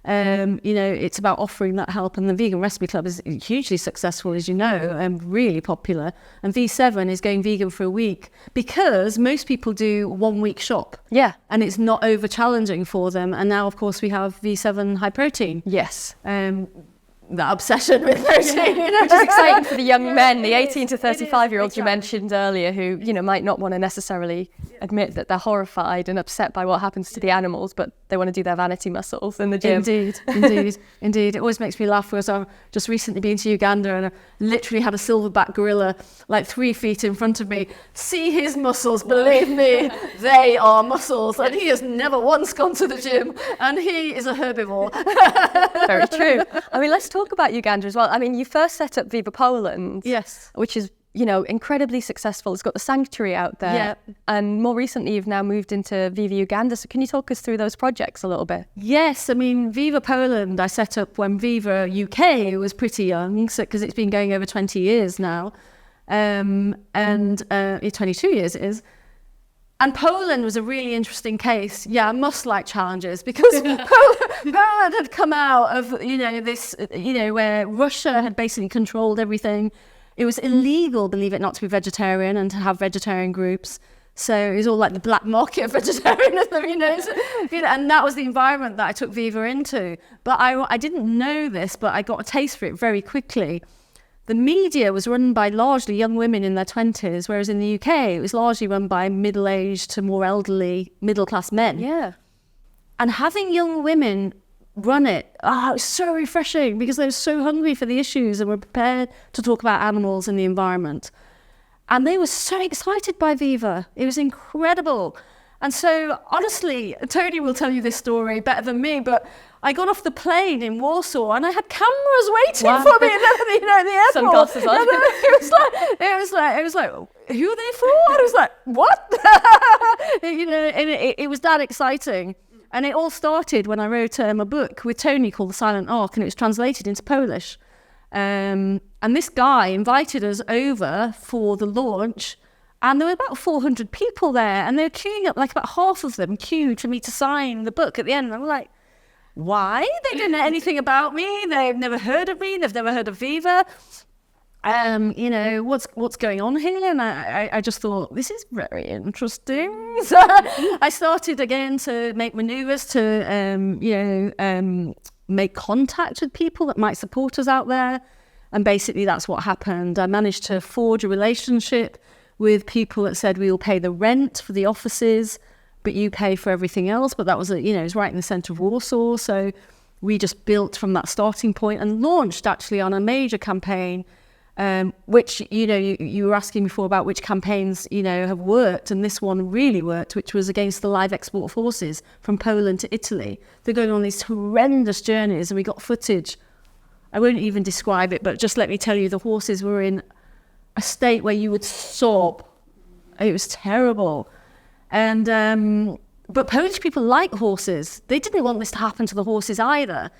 It's about offering that help, and the Vegan Recipe Club is hugely successful, as you know, and really popular. And V7 is going vegan for a week because most people do 1 week shop. Yeah. And it's not over challenging for them. And now, of course, we have V7 high protein. Yes. That obsession with protein, Which is exciting for the young men, the 18 to 35-year-olds you mentioned earlier, who, might not want to necessarily admit that they're horrified and upset by what happens to the animals, but they want to do their vanity muscles in the gym. Indeed. It always makes me laugh because I've just recently been to Uganda and I literally had a silverback gorilla like 3 feet in front of me. See his muscles, believe me, they are muscles. And he has never once gone to the gym, and he is a herbivore. Very true. I mean, let's talk about Uganda as well. I mean, you first set up Viva Poland, yes, which is, incredibly successful. It's got the sanctuary out there. Yeah. And more recently, you've now moved into Viva Uganda. So can you talk us through those projects a little bit? Yes, I mean, Viva Poland I set up when Viva UK was pretty young, because it's been going over 20 years now, and 22 years it is. And Poland was a really interesting case. Yeah, I must like challenges, because Poland had come out of, this, where Russia had basically controlled everything. It was illegal, believe it not, to be vegetarian and to have vegetarian groups. So it was all like the black market of vegetarianism, and that was the environment that I took Viva into. But I didn't know this, but I got a taste for it very quickly. The media was run by largely young women in their 20s, whereas in the UK, it was largely run by middle-aged to more elderly, middle-class men. Yeah. And having young women run it, it was so refreshing, because they were so hungry for the issues and were prepared to talk about animals and the environment. And they were so excited by Viva. It was incredible. And so, honestly, Tony will tell you this story better than me, but I got off the plane in Warsaw and I had cameras waiting for me in the airport. Sunglasses on. It was like, who are they for? I was like, what? And it was that exciting. And it all started when I wrote a book with Tony called The Silent Ark, and it was translated into Polish. And this guy invited us over for the launch, and there were about 400 people there, and they were queuing up, like about half of them queued for me to sign the book at the end. And I was like, why? They didn't know anything about me. They've never heard of me. They've never heard of Viva. What's going on here? And I just thought, this is very interesting. So I started again to make maneuvers to, make contact with people that might support us out there. And basically that's what happened. I managed to forge a relationship with people that said, we will pay the rent for the offices, but you pay for everything else. But that was, it was right in the centre of Warsaw. So we just built from that starting point and launched actually on a major campaign, which, you were asking before about which campaigns, have worked. And this one really worked, which was against the live export of horses from Poland to Italy. They're going on these horrendous journeys, and we got footage. I won't even describe it, but just let me tell you, the horses were in a state where you would sob. It was terrible. And but Polish people like horses. They didn't want this to happen to the horses either.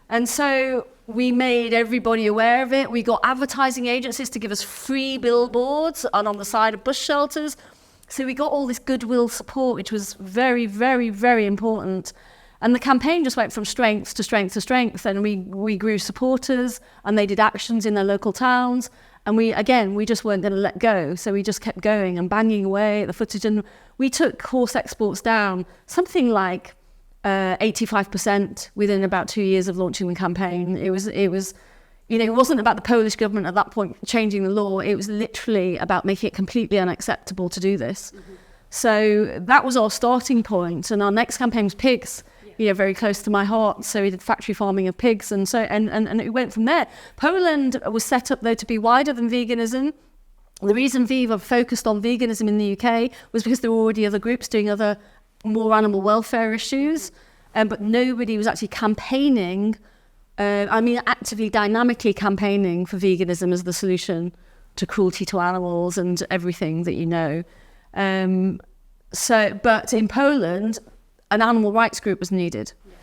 And so we made everybody aware of it. We got advertising agencies to give us free billboards and on the side of bus shelters. So we got all this goodwill support, which was very, very, very important. And the campaign just went from strength to strength to strength. And we grew supporters, and they did actions in their local towns. And we just weren't going to let go. So we just kept going and banging away at the footage. And we took horse exports down something like 85% within about 2 years of launching the campaign. It wasn't about the Polish government at that point changing the law. It was literally about making it completely unacceptable to do this. Mm-hmm. So that was our starting point. And our next campaign was pigs. Very close to my heart. So we did factory farming of pigs, and it went from there. Poland was set up though to be wider than veganism. The reason Viva focused on veganism in the UK was because there were already other groups doing other more animal welfare issues, but nobody was actually campaigning. Actively, dynamically campaigning for veganism as the solution to cruelty to animals and everything that you know. But in Poland, an animal rights group was needed. Yeah.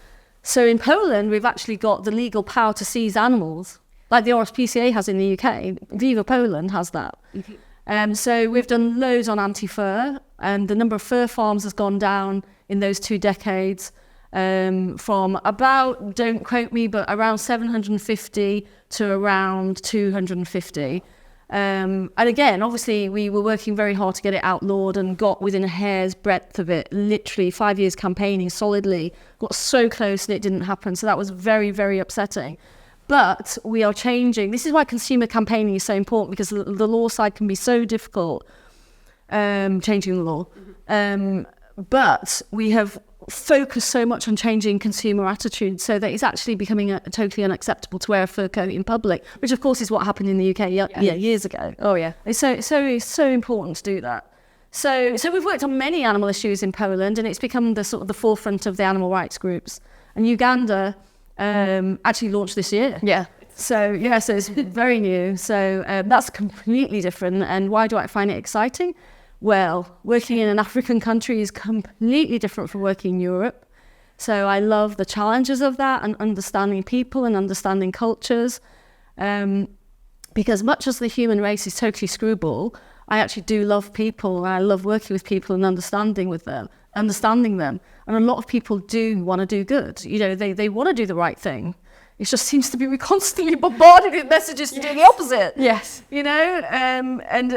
So in Poland, we've actually got the legal power to seize animals, like the RSPCA has in the UK. Viva Poland has that. Mm-hmm. So we've done loads on anti-fur, and the number of fur farms has gone down in those 2 decades. from about, don't quote me, but around 750 to around 250. And again, obviously, we were working very hard to get it outlawed and got within a hair's breadth of it, literally 5 years campaigning solidly, got so close and it didn't happen. So that was very, very upsetting. But we are changing. This is why consumer campaigning is so important, because the law side can be so difficult, changing the law. But we have focused so much on changing consumer attitudes so that it's actually becoming totally unacceptable to wear a fur coat in public, which of course is what happened in the UK years ago. Oh yeah. It's so important to do that. So we've worked on many animal issues in Poland, and it's become the sort of the forefront of the animal rights groups. And Uganda actually launched this year. Yeah. So it's very new. So that's completely different. And why do I find it exciting? Well, working in an African country is completely different from working in Europe. So I love the challenges of that and understanding people and understanding cultures. Because much as the human race is totally screwball, I actually do love people, and I love working with people and understanding them. And a lot of people do want to do good. You know, they want to do the right thing. It just seems to be we constantly bombarded with messages to do the opposite. Yes. You know, and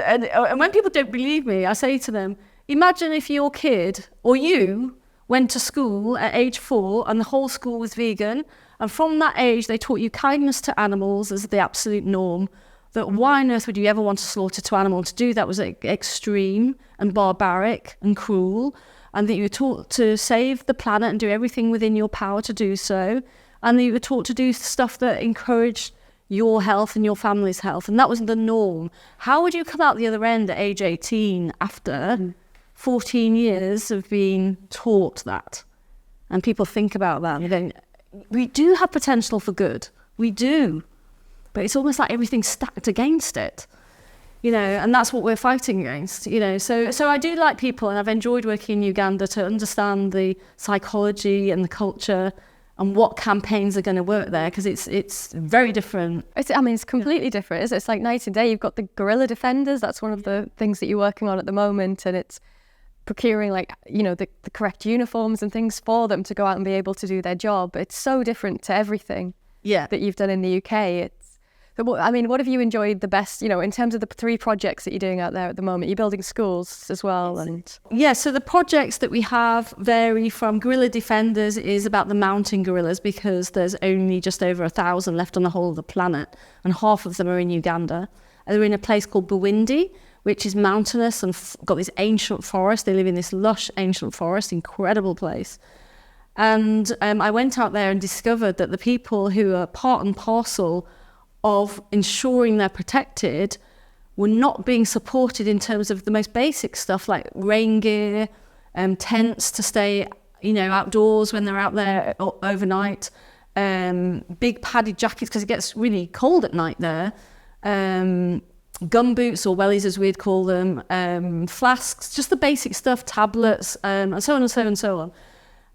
when people don't believe me, I say to them, imagine if your kid or you went to school at age 4 and the whole school was vegan, and from that age they taught you kindness to animals as the absolute norm, that why on earth would you ever want to slaughter to animal? To do that was extreme and barbaric and cruel, and that you were taught to save the planet and do everything within your power to do so. And you were taught to do stuff that encouraged your health and your family's health. And that was the norm. How would you come out the other end at age 18 after 14 years of being taught that? And people think about that. And then we do have potential for good. We do. But it's almost like everything's stacked against it. You know, and that's what we're fighting against, you know. So I do like people, and I've enjoyed working in Uganda to understand the psychology and the culture and what campaigns are going to work there, because it's very different. It's completely different, isn't it? It's like night and day. You've got the guerrilla defenders. That's one of the things that you're working on at the moment, and it's procuring, like, you know, the correct uniforms and things for them to go out and be able to do their job. It's so different to everything that you've done in the UK. What have you enjoyed the best, you know, in terms of the 3 projects that you're doing out there at the moment? You're building schools as well. So the projects that we have vary from guerrilla defenders is about the mountain gorillas, because there's only just over 1,000 left on the whole of the planet, and half of them are in Uganda. And they're in a place called Bwindi, which is mountainous and got this ancient forest. They live in this lush ancient forest, incredible place. And I went out there and discovered that the people who are part and parcel of ensuring they're protected were not being supported in terms of the most basic stuff like rain gear, tents to stay, you know, outdoors when they're out there overnight, big padded jackets because it gets really cold at night there, gum boots or wellies as we'd call them, flasks, just the basic stuff, tablets, and so on and so on and so on.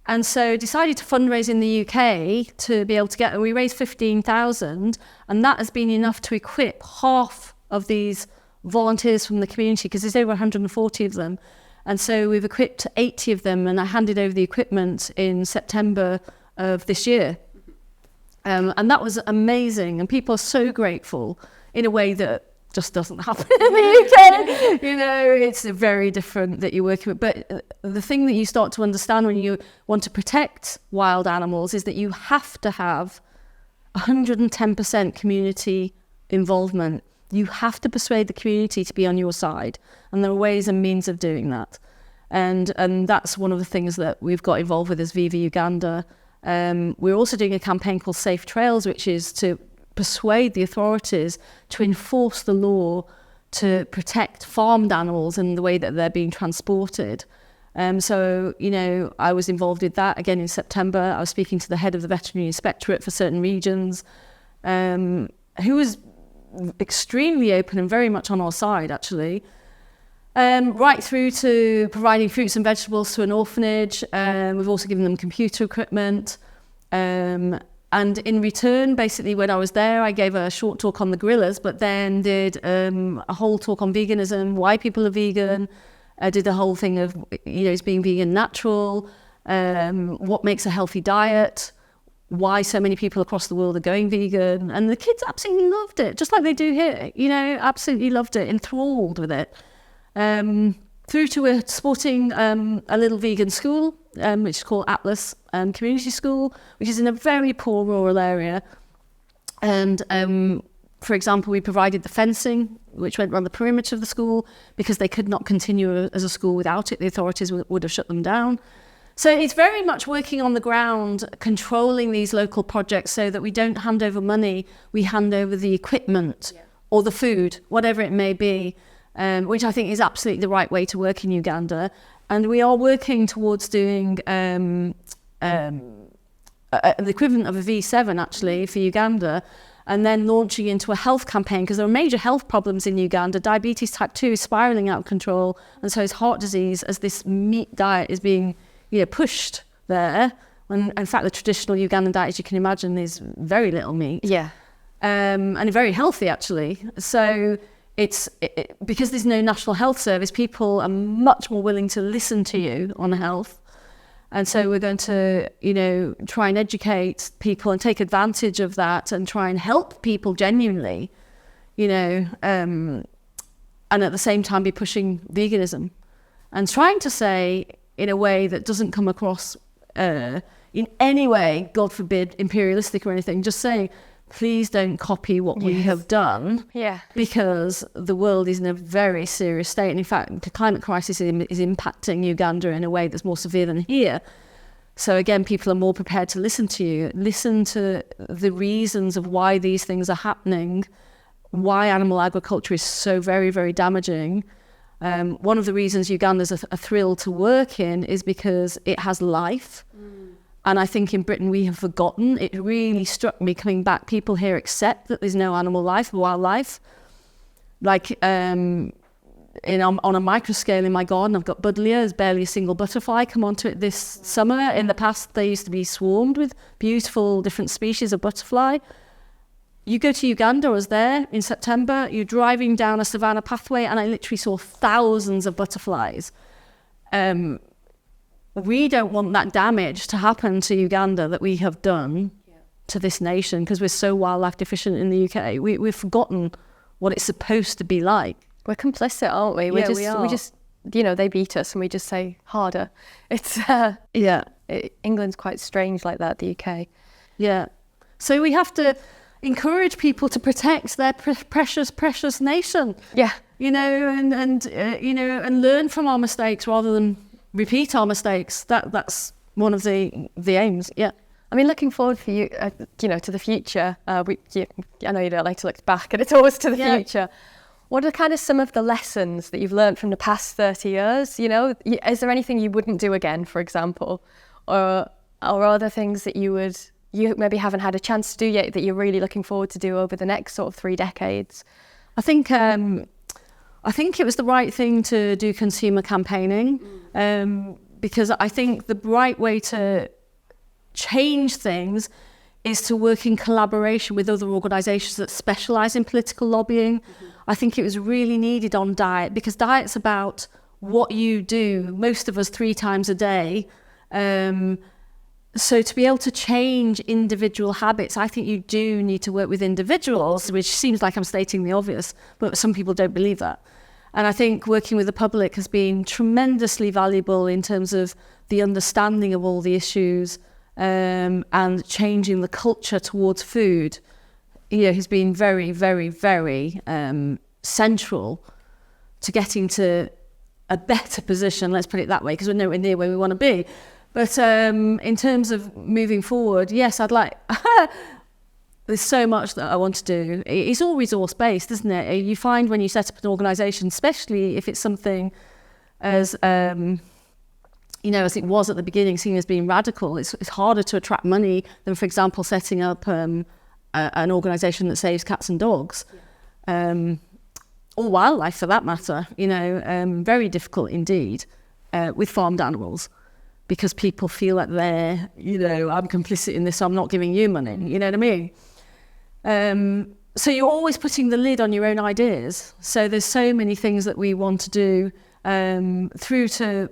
And so decided to fundraise in the UK to be able to and we raised 15,000, and that has been enough to equip half of these volunteers from the community, because there's over 140 of them. And so we've equipped 80 of them, and I handed over the equipment in September of this year. And that was amazing, and people are so grateful in a way that just doesn't happen in the UK. You know, it's very different that you're working with. But the thing that you start to understand when you want to protect wild animals is that you have to have 110% community involvement. You have to persuade the community to be on your side. And there are ways and means of doing that. And that's one of the things that we've got involved with as Viva Uganda. We're also doing a campaign called Safe Trails, which is to persuade the authorities to enforce the law to protect farmed animals and the way that they're being transported. So, you know, I was involved with that again in September. I was speaking to the head of the veterinary inspectorate for certain regions, who was extremely open and very much on our side, actually. Right through to providing fruits and vegetables to an orphanage. We've also given them computer equipment. And in return, basically, when I was there, I gave a short talk on the gorillas, but then did a whole talk on veganism, why people are vegan. I did the whole thing of, you know, is being vegan natural, what makes a healthy diet, why so many people across the world are going vegan. And the kids absolutely loved it, just like they do here, absolutely loved it, enthralled with it. Through to supporting a little vegan school, which is called Atlas Community School, which is in a very poor rural area. And for example, we provided the fencing, which went around the perimeter of the school, because they could not continue as a school without it. The authorities would have shut them down. So it's very much working on the ground, controlling these local projects so that we don't hand over money, we hand over the equipment or the food, whatever it may be, which I think is absolutely the right way to work in Uganda. And we are working towards doing the equivalent of a V7, actually, for Uganda, and then launching into a health campaign, because there are major health problems in Uganda. Diabetes type 2 is spiralling out of control, and so is heart disease, as this meat diet is being pushed there. And in fact, the traditional Ugandan diet, as you can imagine, is very little meat. Yeah. And very healthy, actually. So it's because there's no national health service, people are much more willing to listen to you on health. And so we're going to, try and educate people and take advantage of that and try and help people genuinely, and at the same time be pushing veganism and trying to say in a way that doesn't come across in any way, God forbid, imperialistic or anything, just saying, please don't copy what we have done, because the world is in a very serious state. And in fact, the climate crisis is impacting Uganda in a way that's more severe than here. So again, people are more prepared to listen to you, listen to the reasons of why these things are happening, why animal agriculture is so very, very damaging. One of the reasons Uganda's a thrill to work in is because it has life. And I think in Britain we have forgotten. It really struck me coming back. People here accept that there's no animal life, wildlife. Like on a micro scale in my garden, I've got buddleia. There's barely a single butterfly come onto it this summer. In the past, they used to be swarmed with beautiful different species of butterfly. You go to Uganda, I was there in September, you're driving down a savanna pathway and I literally saw thousands of butterflies. We don't want that damage to happen to Uganda that we have done to this nation, because we're so wildlife deficient in the UK. We've forgotten what it's supposed to be like. We're complicit, aren't we? We just, they beat us and we just say harder. It's, England's quite strange like that, the UK. Yeah. So we have to encourage people to protect their precious, precious nation. Yeah. And learn from our mistakes rather than repeat our mistakes. That's one of the aims. Yeah. I mean, looking forward for you, to the future. I know you don't like to look back, and it's always to the future. What are kind of some of the lessons that you've learned from the past 30 years? Is there anything you wouldn't do again, for example, or are there things that you maybe haven't had a chance to do yet that you're really looking forward to do over the next sort of 3 decades? I think it was the right thing to do consumer campaigning, because I think the right way to change things is to work in collaboration with other organisations that specialise in political lobbying. I think it was really needed on diet, because diet's about what you do, most of us 3 times a day. So to be able to change individual habits, I think you do need to work with individuals, which seems like I'm stating the obvious, but some people don't believe that. And I think working with the public has been tremendously valuable in terms of the understanding of all the issues, and changing the culture towards food. Has been very, very, very central to getting to a better position, let's put it that way, because we're nowhere near where we want to be. But in terms of moving forward, yes, I'd like... There's so much that I want to do. It's all resource-based, isn't it? You find when you set up an organisation, especially if it's something as, as it was at the beginning, seen as being radical, it's harder to attract money than, for example, setting up an organisation that saves cats and dogs, or wildlife for that matter. Very difficult indeed with farmed animals, because people feel like they're, I'm complicit in this, so I'm not giving you money. You know what I mean? So you're always putting the lid on your own ideas. So there's so many things that we want to do, through to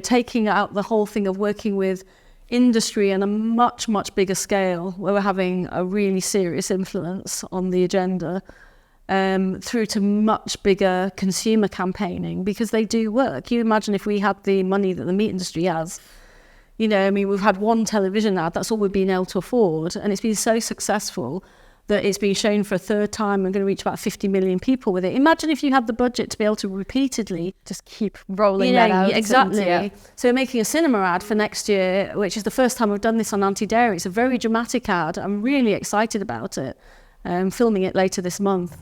taking out the whole thing of working with industry on a much, much bigger scale, where we're having a really serious influence on the agenda, through to much bigger consumer campaigning, because they do work. You imagine if we had the money that the meat industry has, we've had one television ad, that's all we've been able to afford, and it's been so successful that it's been shown for a third time. We're going to reach about 50 million people with it. Imagine if you had the budget to be able to repeatedly just keep rolling that out. Exactly. So we're making a cinema ad for next year, which is the first time we've done this on anti-dairy. It's a very dramatic ad. I'm really excited about it. I'm filming it later this month.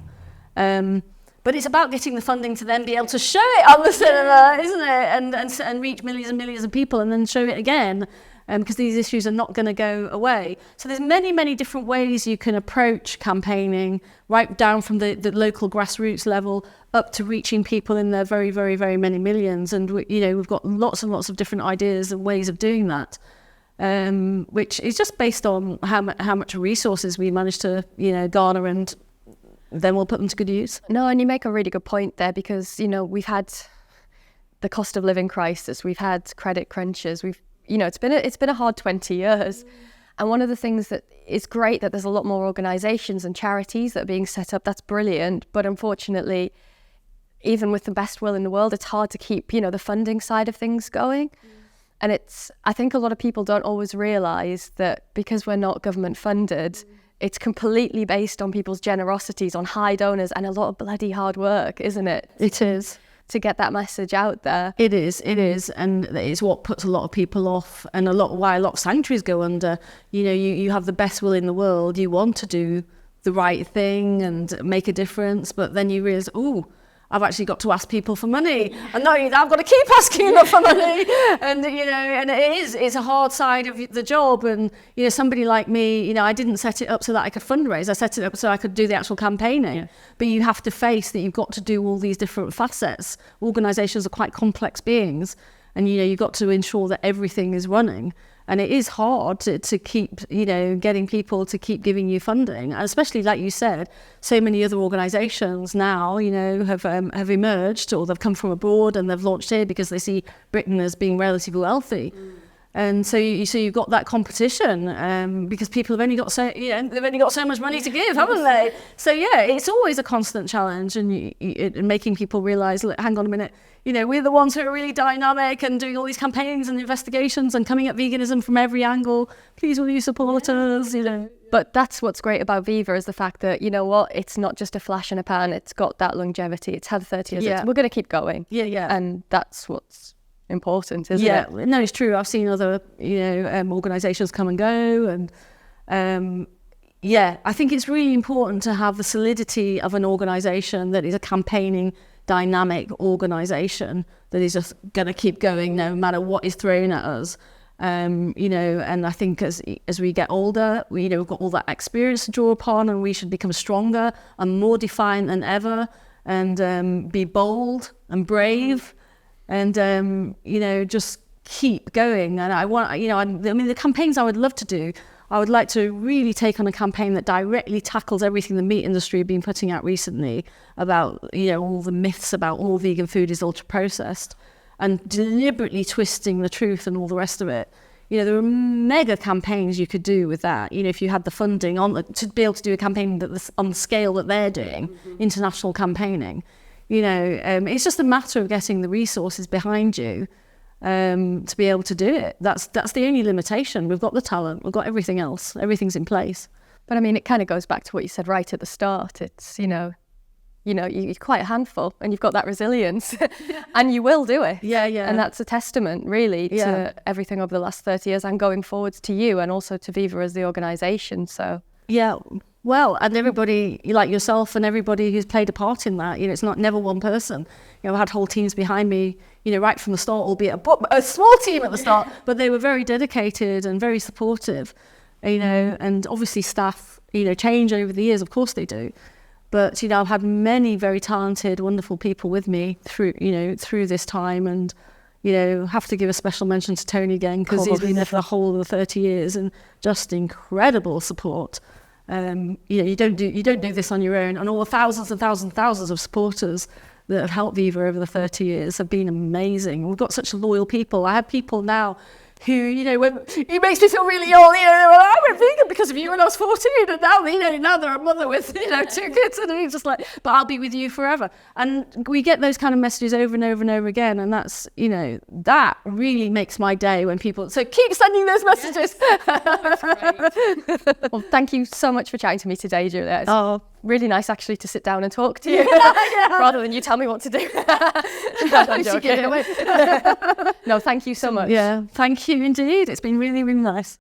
But it's about getting the funding to then be able to show it on the cinema, isn't it? And reach millions and millions of people, and then show it again. Because these issues are not going to go away. So there's many, many different ways you can approach campaigning, right down from the local grassroots level up to reaching people in their very, very, very many millions. And we've got lots and lots of different ideas and ways of doing that, which is just based on how much resources we manage to garner, and then we'll put them to good use. No, and you make a really good point there, because we've had the cost of living crisis, we've had credit crunches, it's been a hard 20 years. And one of the things that is great, that there's a lot more organisations and charities that are being set up. That's brilliant. But unfortunately, even with the best will in the world, it's hard to keep, the funding side of things going. And I think a lot of people don't always realise that because we're not government funded, it's completely based on people's generosities, on high donors, and a lot of bloody hard work, isn't it? It is. To get that message out there. It is, and it's what puts a lot of people off, and why a lot of sanctuaries go under. You have the best will in the world, you want to do the right thing and make a difference, but then you realise, I've actually got to ask people for money, and not only that, I've got to keep asking them for money, and and it's a hard side of the job. And somebody like me, I didn't set it up so that I could fundraise. I set it up so I could do the actual campaigning. Yeah. But you have to face that you've got to do all these different facets. Organisations are quite complex beings, and you've got to ensure that everything is running. And it is hard to keep, getting people to keep giving you funding. And especially, like you said, so many other organisations now, have emerged, or they've come from abroad and they've launched here because they see Britain as being relatively wealthy. And so you've got that competition, because people have only got so much money to give, haven't they? So it's always a constant challenge, and making people realise, look, hang on a minute, we're the ones who are really dynamic and doing all these campaigns and investigations and coming at veganism from every angle. Please will you support us, But that's what's great about Viva, is the fact that, it's not just a flash in a pan, it's got that longevity, it's had 30 years, we're going to keep going. Yeah. And that's what's important, isn't it? Yeah, no, it's true. I've seen other, organisations come and go, and I think it's really important to have the solidity of an organisation that is a campaigning, dynamic organisation that is just going to keep going no matter what is thrown at us. And I think as we get older, we've got all that experience to draw upon, and we should become stronger and more defiant than ever, and be bold and brave. And, just keep going. And I want, the campaigns I would love to do, I would like to really take on a campaign that directly tackles everything the meat industry have been putting out recently about, all the myths about all vegan food is ultra processed, and deliberately twisting the truth and all the rest of it. There are mega campaigns you could do with that. If you had the funding to be able to do a campaign that's on the scale that they're doing, international campaigning. It's just a matter of getting the resources behind you to be able to do it. That's the only limitation. We've got the talent, we've got everything else, everything's in place. But I mean, it kind of goes back to what you said right at the start. It's, you're quite a handful, and you've got that resilience, and you will do it. Yeah. And that's a testament, really, to everything over the last 30 years, and going forwards to you, and also to Viva as the organisation. So yeah. Well, and everybody like yourself and everybody who's played a part in that, it's never one person. I've had whole teams behind me, right from the start, albeit a small team at the start, but they were very dedicated and very supportive, and obviously staff, change over the years, of course they do. But, I've had many very talented, wonderful people with me through this time, and, have to give a special mention to Tony again, because he's been there for the whole of the 30 years and just incredible support. You don't do this on your own, and all the thousands and thousands and thousands of supporters that have helped Viva over the 30 years have been amazing. We've got such loyal people. I have people now who, it makes me feel really old, I went vegan because of you when I was 14, and now, now they're a mother with, 2 kids, and it's just like, but I'll be with you forever. And we get those kind of messages over and over and over again, and that's, that really makes my day when people, so keep sending those messages. Well, thank you so much for chatting to me today, Juliet. It's really nice actually to sit down and talk to you rather than you tell me what to do. I'm joking. No, thank you so much. Yeah, thank you indeed. It's been really, really nice.